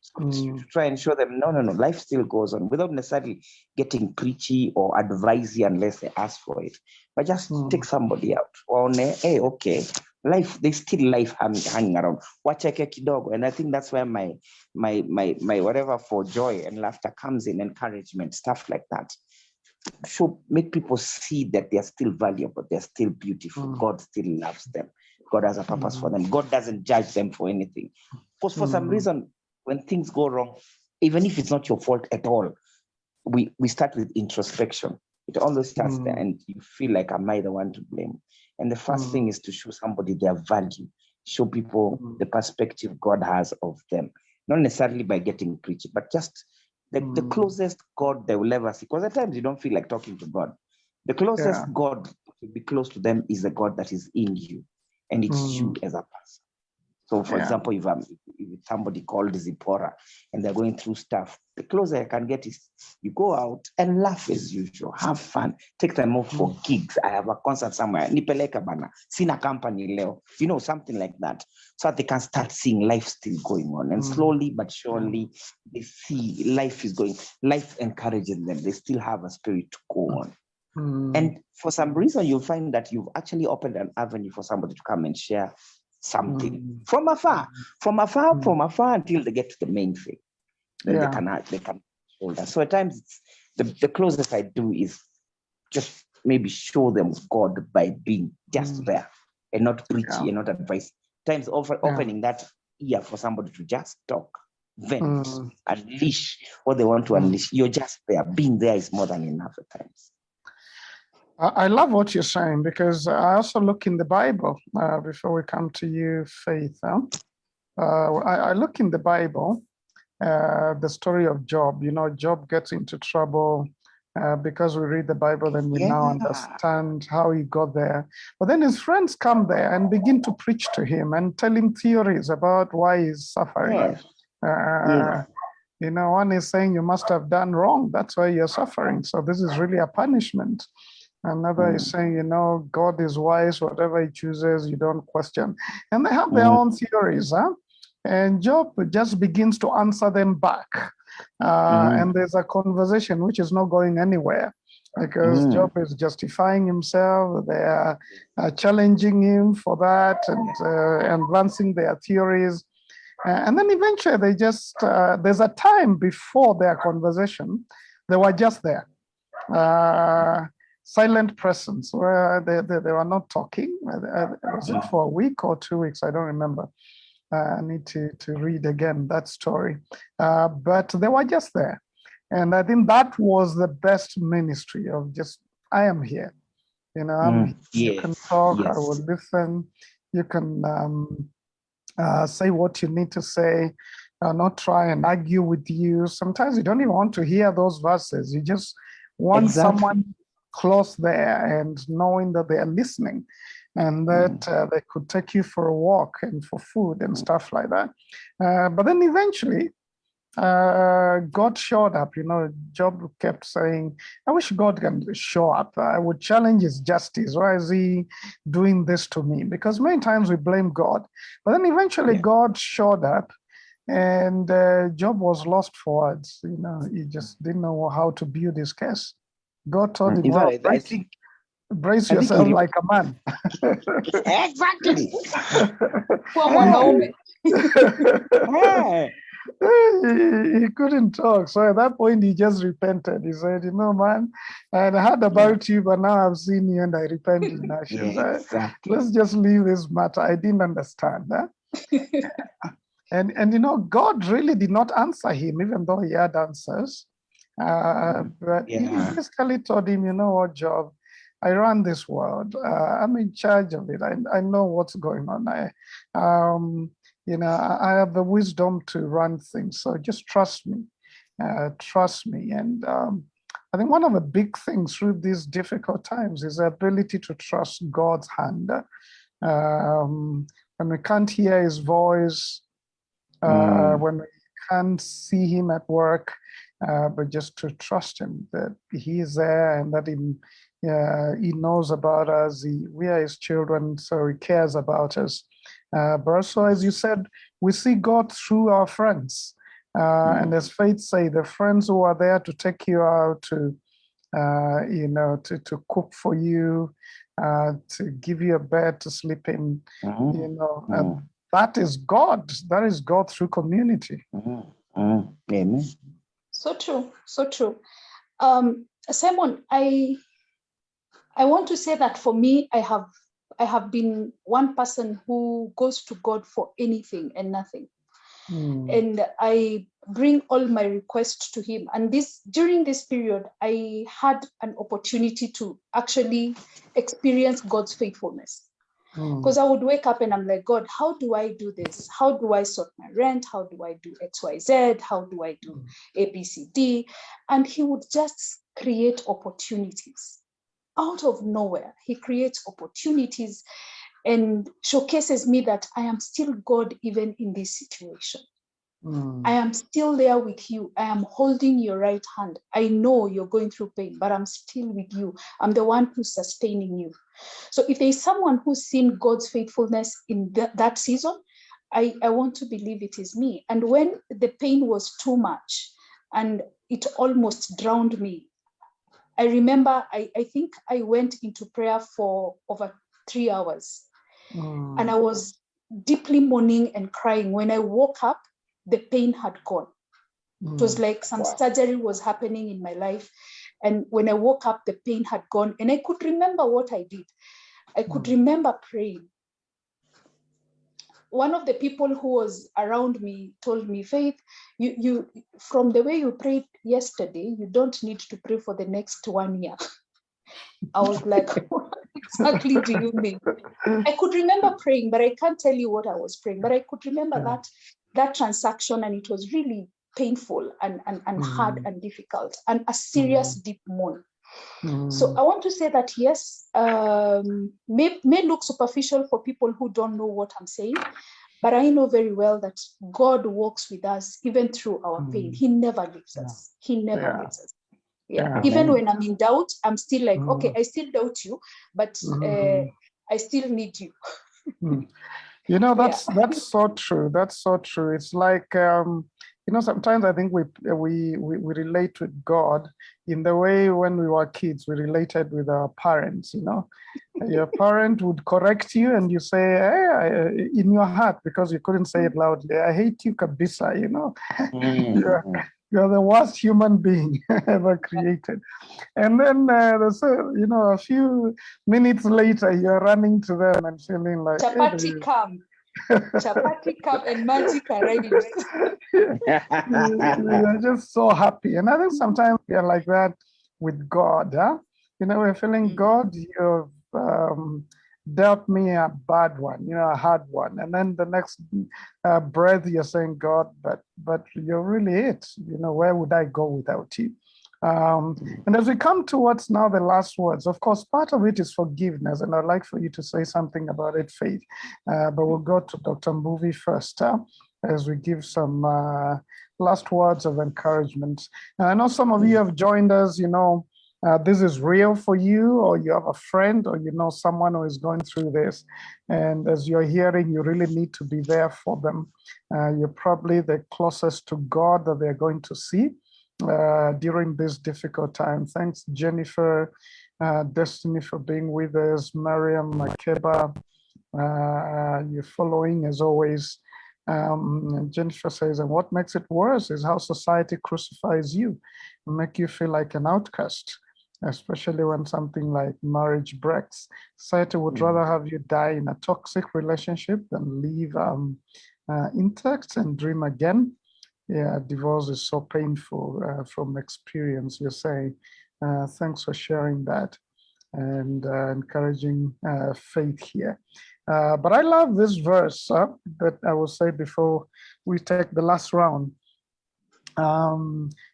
So to try and show them, no, life still goes on, without necessarily getting preachy or advisey unless they ask for it. But just take somebody out. Or, hey, okay, life, there's still life hanging around. Wacheke kidogo. And I think that's where my whatever for joy and laughter comes in, encouragement, stuff like that. Make people see that they're still valuable, they're still beautiful. God still loves them. God has a purpose for them. God doesn't judge them for anything. Because for some reason, when things go wrong, even if it's not your fault at all, we start with introspection. It always starts there, and you feel like, am I the one to blame? And the first thing is to show somebody their value, show people the perspective God has of them. Not necessarily by getting preachy, but just the closest God they will ever see. Because at times you don't feel like talking to God. The closest God to be close to them is the God that is in you, and it's you as a person. So, for example, if somebody called Zipporah and they're going through stuff, the closer I can get is you go out and laugh as usual, have fun, take time off for gigs. I have a concert somewhere, nipeleka bana, sina company leo, something like that, so that they can start seeing life still going on. And slowly but surely, they see life is going, life encourages them. They still have a spirit to go on. And for some reason, you'll find that you've actually opened an avenue for somebody to come and share something from afar until they get to the main thing. Then they can shoulder. So at times the closest I do is just maybe show them God by being just there and not preachy and not advice. Times opening that ear for somebody to just talk, vent, unleash what they want to unleash. You're just there. Being there is more than enough at times. I love what you're saying, because I also look in the Bible, before we come to you, Faith. I look in the Bible, the story of Job. Job gets into trouble because we read the Bible, then we now understand how he got there. But then his friends come there and begin to preach to him and tell him theories about why he's suffering. One is saying you must have done wrong. That's why you're suffering. So this is really a punishment. Another is saying, you know, God is wise, whatever he chooses, you don't question. And they have their own theories, huh? And Job just begins to answer them back. And there's a conversation which is not going anywhere because Job is justifying himself. They are challenging him for that and advancing their theories. And then eventually they just, there's a time before their conversation, they were just there. Silent presence where they were not talking. Was it for a week or 2 weeks? I don't remember. I need to read again that story. But they were just there. And I think that was the best ministry of just, I am here. You know, you can talk, I will listen. You can say what you need to say, not try and argue with you. Sometimes you don't even want to hear those verses. You just want someone close there and knowing that they are listening and that they could take you for a walk and for food and stuff like that. But then eventually, God showed up. You know, Job kept saying, I wish God can show up. I would challenge his justice. Why is he doing this to me? Because many times we blame God. But then eventually God showed up and Job was lost for words. You know, he just didn't know how to build his case. God told him, well, brace yourself like a man. Exactly. He couldn't talk. So at that point, he just repented. He said, you know, man, I heard about you, but now I've seen you and I repent in ashes. Let's just leave this matter. I didn't understand that. And you know, God really did not answer him, even though he had answers. But he basically told him, you know what, Job, I run this world. I'm in charge of it. I know what's going on. You know, I have the wisdom to run things. So just trust me. Trust me. And I think one of the big things through these difficult times is the ability to trust God's hand. When we can't hear his voice, when we can't see him at work, but just to trust him that he is there and that he knows about us. We are his children, so he cares about us. But also, as you said, we see God through our friends. And as Faith say, the friends who are there to take you out, to you know, to cook for you, to give you a bed to sleep in, you know, and that is God. That is God through community. Amen. So true, so true. Simon, I want to say that for me, I have been one person who goes to God for anything and nothing. And I bring all my requests to him. And during this period, I had an opportunity to actually experience God's faithfulness. Because I would wake up and I'm like, God, how do I do this? How do I sort my rent? How do I do XYZ? How do I do ABCD? And he would just create opportunities. Out of nowhere, he creates opportunities and showcases me that I am still God even in this situation. I am still there with you. I am holding your right hand. I know you're going through pain, but I'm still with you. I'm the one who's sustaining you. So if there's someone who's seen God's faithfulness in that season, I want to believe it is me. And when the pain was too much and it almost drowned me, I remember, I think I went into prayer for over 3 hours. And I was deeply mourning and crying. When I woke up, the pain had gone. It was like some surgery was happening in my life. And when I woke up, the pain had gone. And I could remember what I did. I could remember praying. One of the people who was around me told me, Faith, you from the way you prayed yesterday, you don't need to pray for the next 1 year. I was like, what exactly do you mean? I could remember praying, but I can't tell you what I was praying. But I could remember that transaction, and it was really painful and hard and difficult and a serious deep mourn. So I want to say that, yes, may look superficial for people who don't know what I'm saying, but I know very well that God walks with us even through our pain. He never leaves us. He never leaves us. Yeah. Even when I'm in doubt, I'm still like, okay, I still doubt you, but I still need you. You know, that's so true. That's so true. It's like, you know, sometimes I think we relate with God in the way when we were kids, we related with our parents, you know. Your parent would correct you and you say, hey, in your heart, because you couldn't say it loudly, I hate you, kabisa, you know. You're the worst human being ever created. And then, you know, a few minutes later, you're running to them and feeling like, Chapati come. Chapati come and magic arrives. You're just so happy. And I think sometimes we are like that with God. Huh? You know, we're feeling, God, you've dealt me a bad one, you know, a hard one. And then the next breath, you're saying, God, but you're really it. You know, where would I go without you? And as we come towards now the last words, of course, part of it is forgiveness. And I'd like for you to say something about it, Faith. But we'll go to Dr. Mbuvi first as we give some last words of encouragement. And I know some of you have joined us, you know, this is real for you, or you have a friend, or you know someone who is going through this. And as you're hearing, you really need to be there for them. You're probably the closest to God that they're going to see during this difficult time. Thanks, Jennifer, Destiny, for being with us. Mariam, Makeba, you're following as always. Jennifer says, and what makes it worse is how society crucifies you and make you feel like an outcast, especially when something like marriage breaks. Society would rather have you die in a toxic relationship than live intact and dream again. Yeah, divorce is so painful from experience, you're saying. Thanks for sharing that and encouraging faith here. But I love this verse that I will say before we take the last round.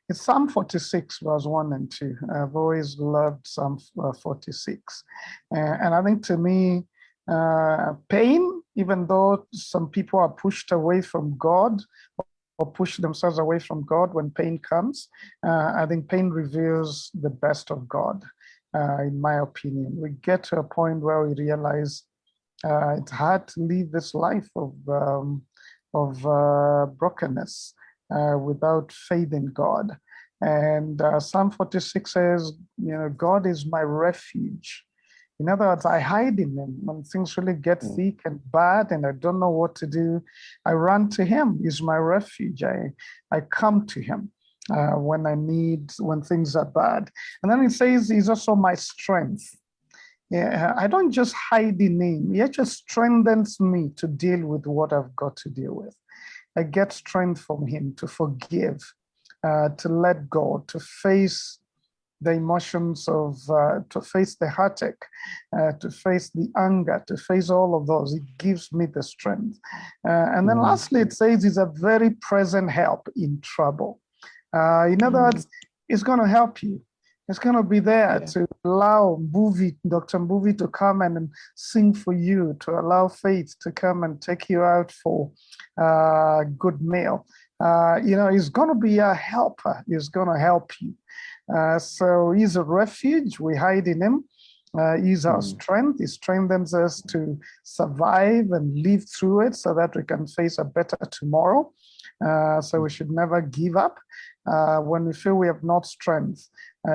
It's Psalm 46, verse 1 and 2. I've always loved Psalm 46. And I think to me, pain, even though some people are pushed away from God, or push themselves away from God when pain comes, I think pain reveals the best of God, in my opinion. We get to a point where we realize it's hard to live this life of brokenness without faith in God. And Psalm 46 says, you know, God is my refuge. In other words, I hide in him. When things really get thick and bad and I don't know what to do, I run to him. He's my refuge. I come to him when things are bad. And then it says he's also my strength. Yeah, I don't just hide in him. He just strengthens me to deal with what I've got to deal with. I get strength from him to forgive, to let go, to face the emotions of, to face the heartache, to face the anger, to face all of those. It gives me the strength. And then lastly, it says it's a very present help in trouble. In other words, it's going to help you. It's going to be there to allow Dr. Mbuvi to come and sing for you, to allow Faith to come and take you out for a good meal. You know, he's going to be a helper. He's going to help you. So he's a refuge. We hide in him. He's our strength. He strengthens us to survive and live through it so that we can face a better tomorrow. So we should never give up when we feel we have not strength,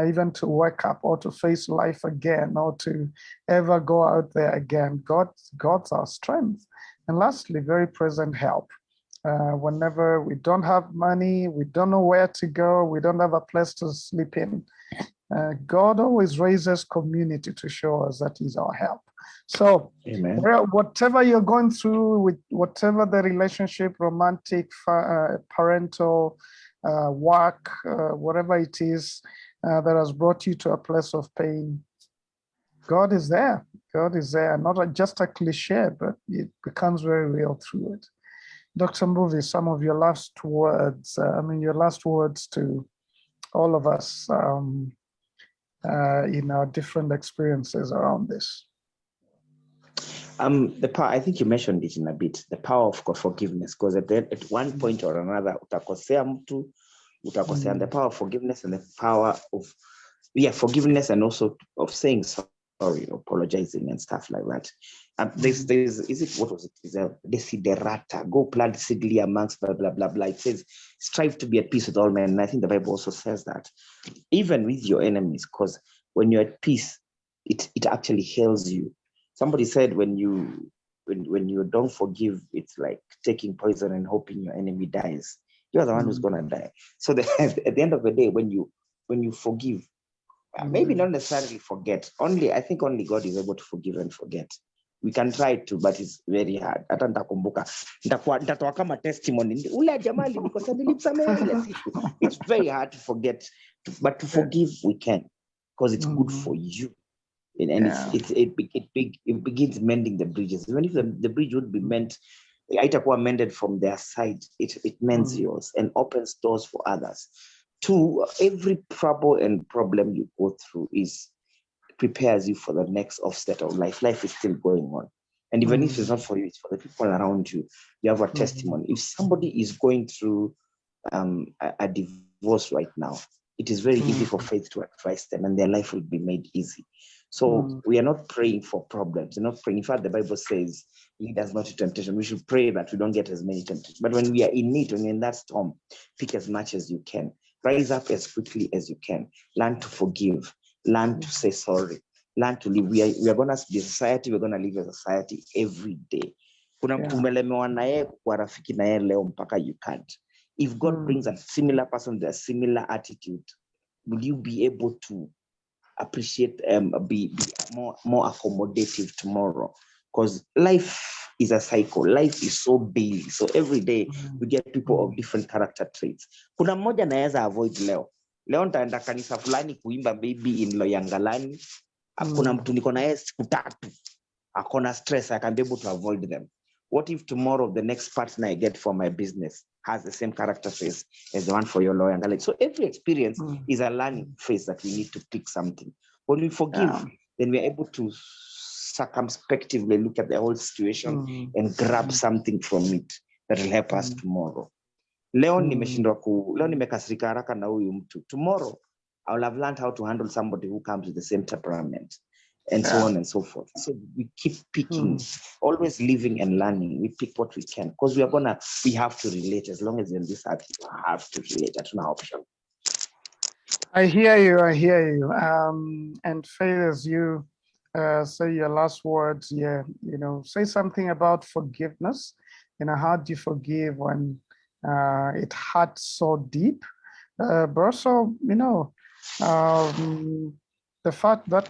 even to wake up or to face life again or to ever go out there again. God's our strength. And lastly, very present help. Whenever we don't have money, we don't know where to go, we don't have a place to sleep in, God always raises community to show us that he's our help. So whatever you're going through, with whatever the relationship, romantic, parental, work, whatever it is that has brought you to a place of pain, God is there. God is there, not just a cliche, but it becomes very real through it. Dr. Mbuvi, some of your last words, your last words to all of us in our different experiences around this. The power, I think you mentioned it in a bit, the power of forgiveness, because at one point or another, utakosea mtu, utakosea, and the power of forgiveness and the power of forgiveness, and also of saying sorry, apologizing and stuff like that. There's what was it? Is a desiderata, go plant seedly amongst blah blah blah blah. It says strive to be at peace with all men, and I think the Bible also says that even with your enemies, because when you're at peace, it actually heals you. Somebody said when you don't forgive, it's like taking poison and hoping your enemy dies. You're the one who's gonna die. So at the end of the day, when you forgive, maybe not necessarily forget. I think only God is able to forgive and forget. We can try to, but it's very hard. Hata nitakumbuka, nitatoa kama testimony. Ule jamaa alinikosa, nilimsamehe ile siku. It's very hard to forget, but to forgive we can, because it's good for you. And it begins mending the bridges. Even if the bridge would be mended, itakuwa mended from their side, it mends yours and opens doors for others. Two, every trouble and problem you go through prepares you for the next offset of life. Life is still going on. And even if it's not for you, it's for the people around you. You have a testimony. If somebody is going through a divorce right now, it is very easy for faith to advise them, and their life will be made easy. So we are not praying for problems. We're not praying. In fact, the Bible says, lead us not to temptation. We should pray that we don't get as many temptations. But when we are in it, when you're in that storm, pick as much as you can. Rise up as quickly as you can. Learn to forgive. Learn to say sorry. Learn to live. We are going to be a society. We're going to live as a society every day. Kuna mtu umelemewa na yeye kwa rafiki na yeye leo mpaka you can't. If God brings a similar person with a similar attitude, will you be able to appreciate, be more accommodative tomorrow? Because life is a cycle. Life is so busy. So every day we get people of different character traits. Kuna mmoja naweza avoid leo. Leo nitaenda kanisa fulani kuimba baby in Loyangalani. Kuna mtu niko na yeye siku tatu. Akona stress, I can be able to avoid them. What if tomorrow the next partner I get for my business has the same character traits as the one for your lawyer? So every experience is a learning phase that we need to pick something. When we forgive, then we're able to circumspectively look at the whole situation and grab something from it that will help us tomorrow. Leo nimekasirika haraka na huyu mtu. Tomorrow, I will have learned how to handle somebody who comes with the same temperament, and so on and so forth. So we keep picking, always living and learning. We pick what we can, because we have to relate. As long as you're in this app, you have to relate. That's no option. I hear you. And Faith, as you say your last words, say something about forgiveness. How do you forgive when it hurts so deep? But also, the fact that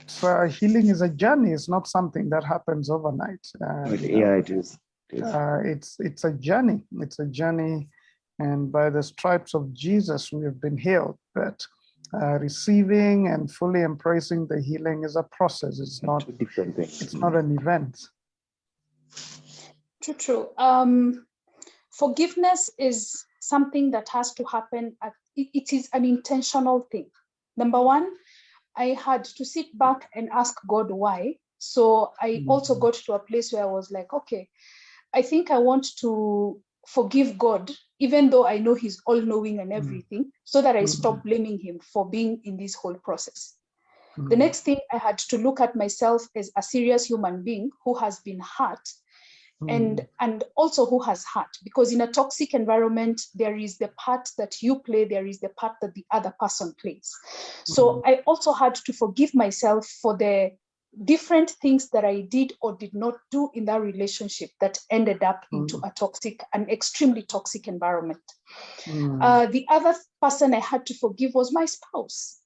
healing is a journey is not something that happens overnight. It is. It's a journey. It's a journey, and by the stripes of Jesus, we have been healed. But receiving and fully embracing the healing is a process. It's not two different things. It's not an event. True. Forgiveness is something that has to happen. It is an intentional thing. Number one, I had to sit back and ask God why. So I also got to a place where I was like, okay, I think I want to forgive God, even though I know he's all-knowing and everything, so that I stop blaming him for being in this whole process. The next thing, I had to look at myself as a serious human being who has been hurt, and also who has hurt, because in a toxic environment, there is the part that you play, there is the part that the other person plays. So I also had to forgive myself for the different things that I did or did not do in that relationship that ended up into an extremely toxic environment. The other person I had to forgive was my spouse,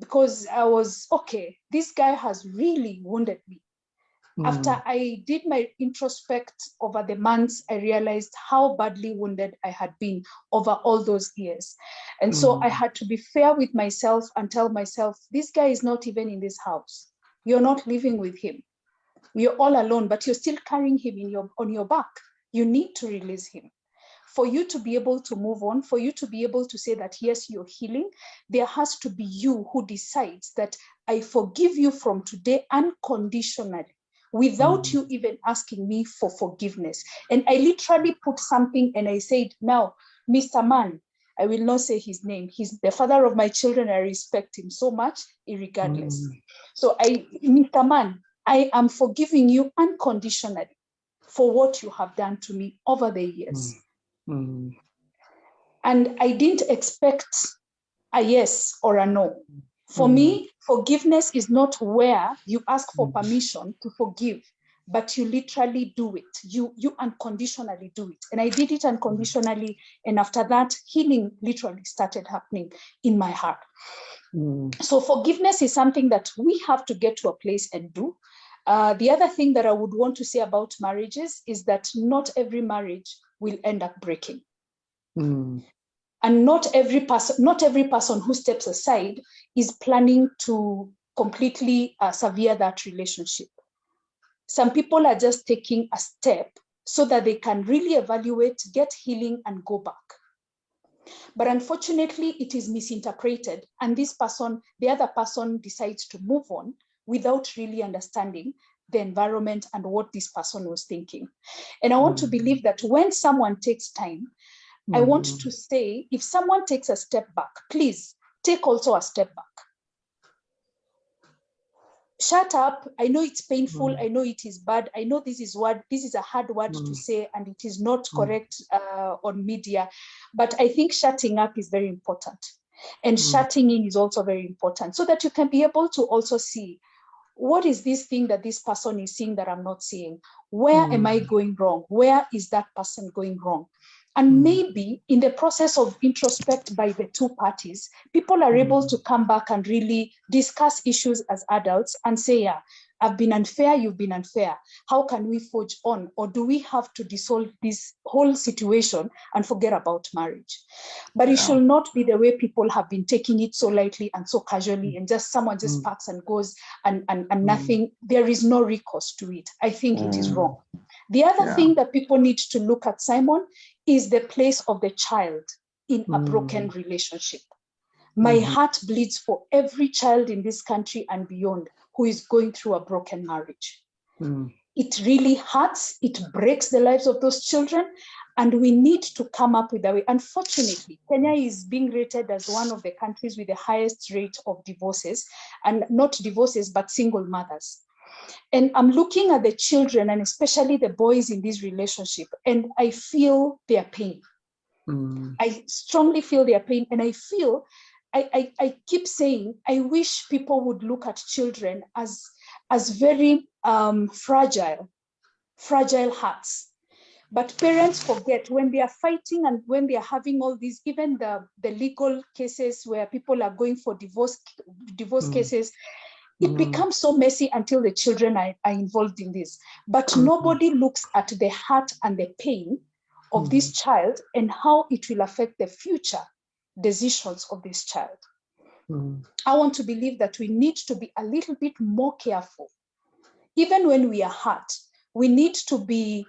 because I was, okay, this guy has really wounded me. After I did my introspect over the months, I realized how badly wounded I had been over all those years. And so I had to be fair with myself and tell myself, this guy is not even in this house. You're not living with him. You're all alone, but you're still carrying him on your back. You need to release him. For you to be able to move on, for you to be able to say that, yes, you're healing, there has to be you who decides that I forgive you from today unconditionally, without you even asking me for forgiveness. And I literally put something and I said, now, Mr. Man, I will not say his name. He's the father of my children. I respect him so much, irregardless. So Mr. Man, I am forgiving you unconditionally for what you have done to me over the years. And I didn't expect a yes or a no. For me, forgiveness is not where you ask for permission to forgive, but you literally do it. You unconditionally do it. And I did it unconditionally. And after that, healing literally started happening in my heart. So forgiveness is something that we have to get to a place and do. The other thing that I would want to say about marriages is that not every marriage will end up breaking. And not every person who steps aside is planning to completely sever that relationship. Some people are just taking a step so that they can really evaluate, get healing, and go back. But unfortunately, it is misinterpreted, and the other person decides to move on without really understanding the environment and what this person was thinking. And I want to believe that when someone takes time, I want to say, if someone takes a step back, please take also a step back. Shut up. I know it's painful. I know it is bad. I know this is a hard word to say, and it is not correct on media. But I think shutting up is very important. And shutting in is also very important, so that you can be able to also see, what is this thing that this person is seeing that I'm not seeing? Where am I going wrong? Where is that person going wrong? And maybe in the process of introspect by the two parties, people are able to come back and really discuss issues as adults and say, yeah, I've been unfair, you've been unfair. How can we forge on? Or do we have to dissolve this whole situation and forget about marriage? But it should not be the way people have been taking it so lightly and so casually, and just someone just packs and goes and nothing, there is no recourse to it. I think it is wrong. The other thing that people need to look at, Simon, is the place of the child in a broken relationship. My heart bleeds for every child in this country and beyond who is going through a broken marriage. It really hurts. It breaks the lives of those children. And we need to come up with a way. Unfortunately, Kenya is being rated as one of the countries with the highest rate of divorces, and not divorces, but single mothers. And I'm looking at the children, and especially the boys in this relationship, and I feel their pain. I strongly feel their pain, and I feel, I keep saying, I wish people would look at children as very fragile hearts. But parents forget when they are fighting and when they are having all these, even the legal cases where people are going for divorce cases, it becomes so messy until the children are involved in this. But nobody looks at the heart and the pain of this child and how it will affect the future decisions of this child. I want to believe that we need to be a little bit more careful. Even when we are hurt, we need to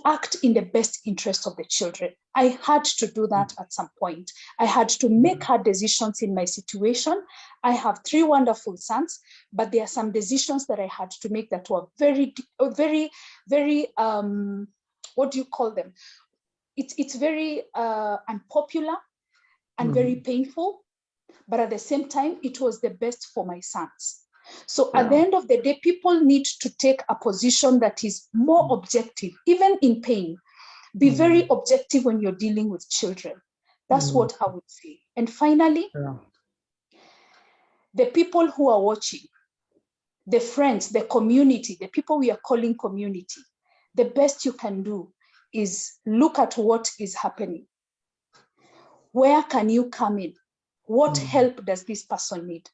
act in the best interest of the children. I had to do that at some point. I had to make hard decisions in my situation. I have 3 wonderful sons, but there are some decisions that I had to make that were very, very, very, what do you call them? It's very unpopular and very painful, but at the same time, it was the best for my sons. So at the end of the day, people need to take a position that is more objective, even in pain. Be very objective when you're dealing with children. That's what I would say. And finally, the people who are watching, the friends, the community, the people we are calling community, the best you can do is look at what is happening. Where can you come in? What help does this person need?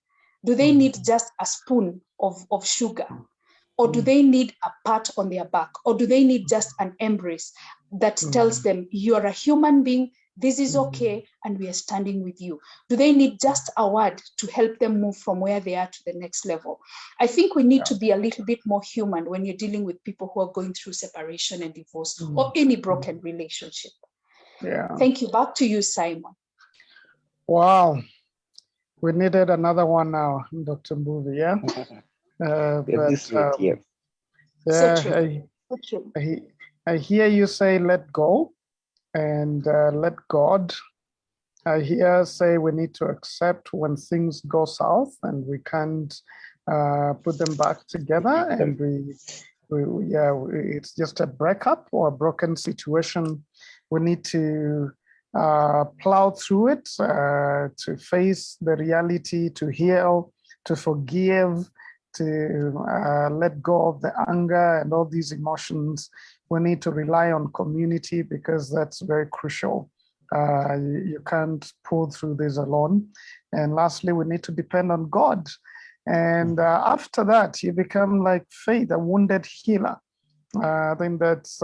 Do they need just a spoon of sugar? Or do they need a pat on their back? Or do they need just an embrace that tells them, you're a human being, this is okay, and we are standing with you? Do they need just a word to help them move from where they are to the next level? I think we need to be a little bit more human when you're dealing with people who are going through separation and divorce or any broken relationship. Thank you. Back to you, Simon. Wow. We needed another one now, Dr. Mbuvi, yeah? I hear you say let go and let God I hear say we need to accept when things go south and we can't put them back together, and it's just a breakup or a broken situation. We need to plow through it, to face the reality, to heal, to forgive, to let go of the anger and all these emotions. We need to rely on community because that's very crucial. You can't pull through this alone. And lastly, we need to depend on God. And after that, you become like Faith, a wounded healer. I think that's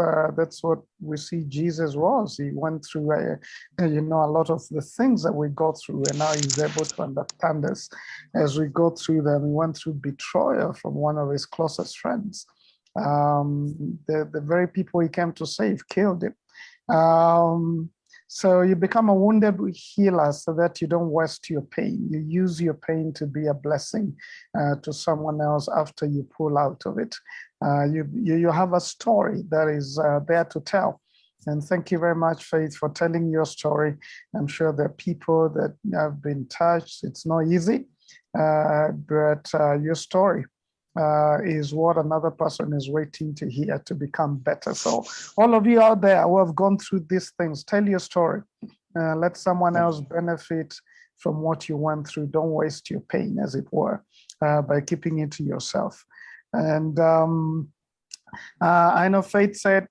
what we see Jesus was. He went through, a lot of the things that we go through, and now he's able to understand us as we go through them. He went through betrayal from one of his closest friends. The very people he came to save killed him. So you become a wounded healer so that you don't waste your pain. You use your pain to be a blessing to someone else after you pull out of it. You have a story that is there to tell. And thank you very much, Faith, for telling your story. I'm sure there are people that have been touched. It's not easy, but your story is what another person is waiting to hear to become better. So all of you out there who have gone through these things, tell your story. Let someone else benefit from what you went through. Don't waste your pain, as it were, by keeping it to yourself. And I know Faith said,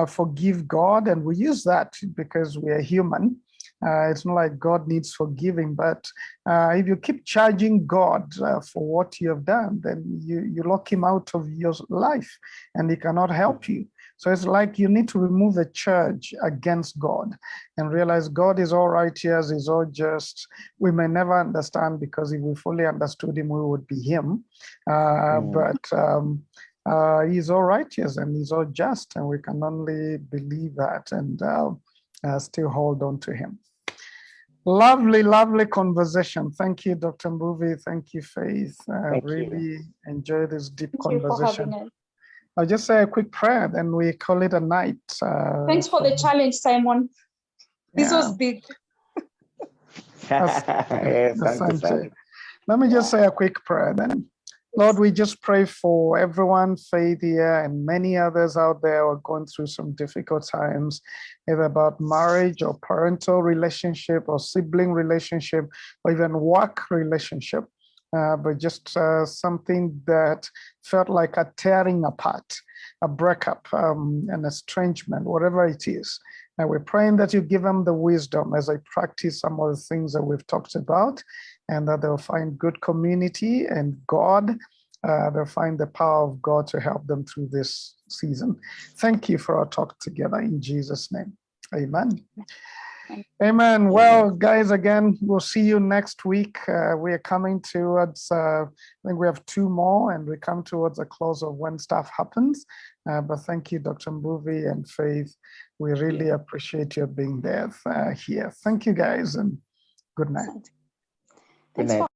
forgive God, and we use that because we are human. It's not like God needs forgiving, but if you keep charging God for what you have done, then you lock him out of your life and he cannot help you. So it's like you need to remove a charge against God and realize God is all righteous, he's all just. We may never understand, because if we fully understood him, we would be him. But he's all righteous and he's all just, and we can only believe that and still hold on to him. Lovely, lovely conversation. Thank you, Dr. Mbuvi. Thank you, Faith. Really enjoy this deep conversation. You for having us. I'll just say a quick prayer, then we call it a night. Thanks for the challenge, Simon. This was big. Let me just say a quick prayer then. Lord, we just pray for everyone, Faith here, and many others out there who are going through some difficult times, either about marriage or parental relationship or sibling relationship or even work relationship, but just something that felt like a tearing apart, a breakup, an estrangement, whatever it is. And we're praying that you give them the wisdom as they practice some of the things that we've talked about, and that they'll find good community and God. They'll find the power of God to help them through this season. Thank you for our talk together in Jesus' name. Amen. Amen. Well, guys, again, we'll see you next week. We are coming towards, I think we have 2 more, and we come towards the close of when stuff happens. But thank you, Dr. Mbuvi and Faith. We really appreciate your being there here. Thank you, guys, and good night. Good night.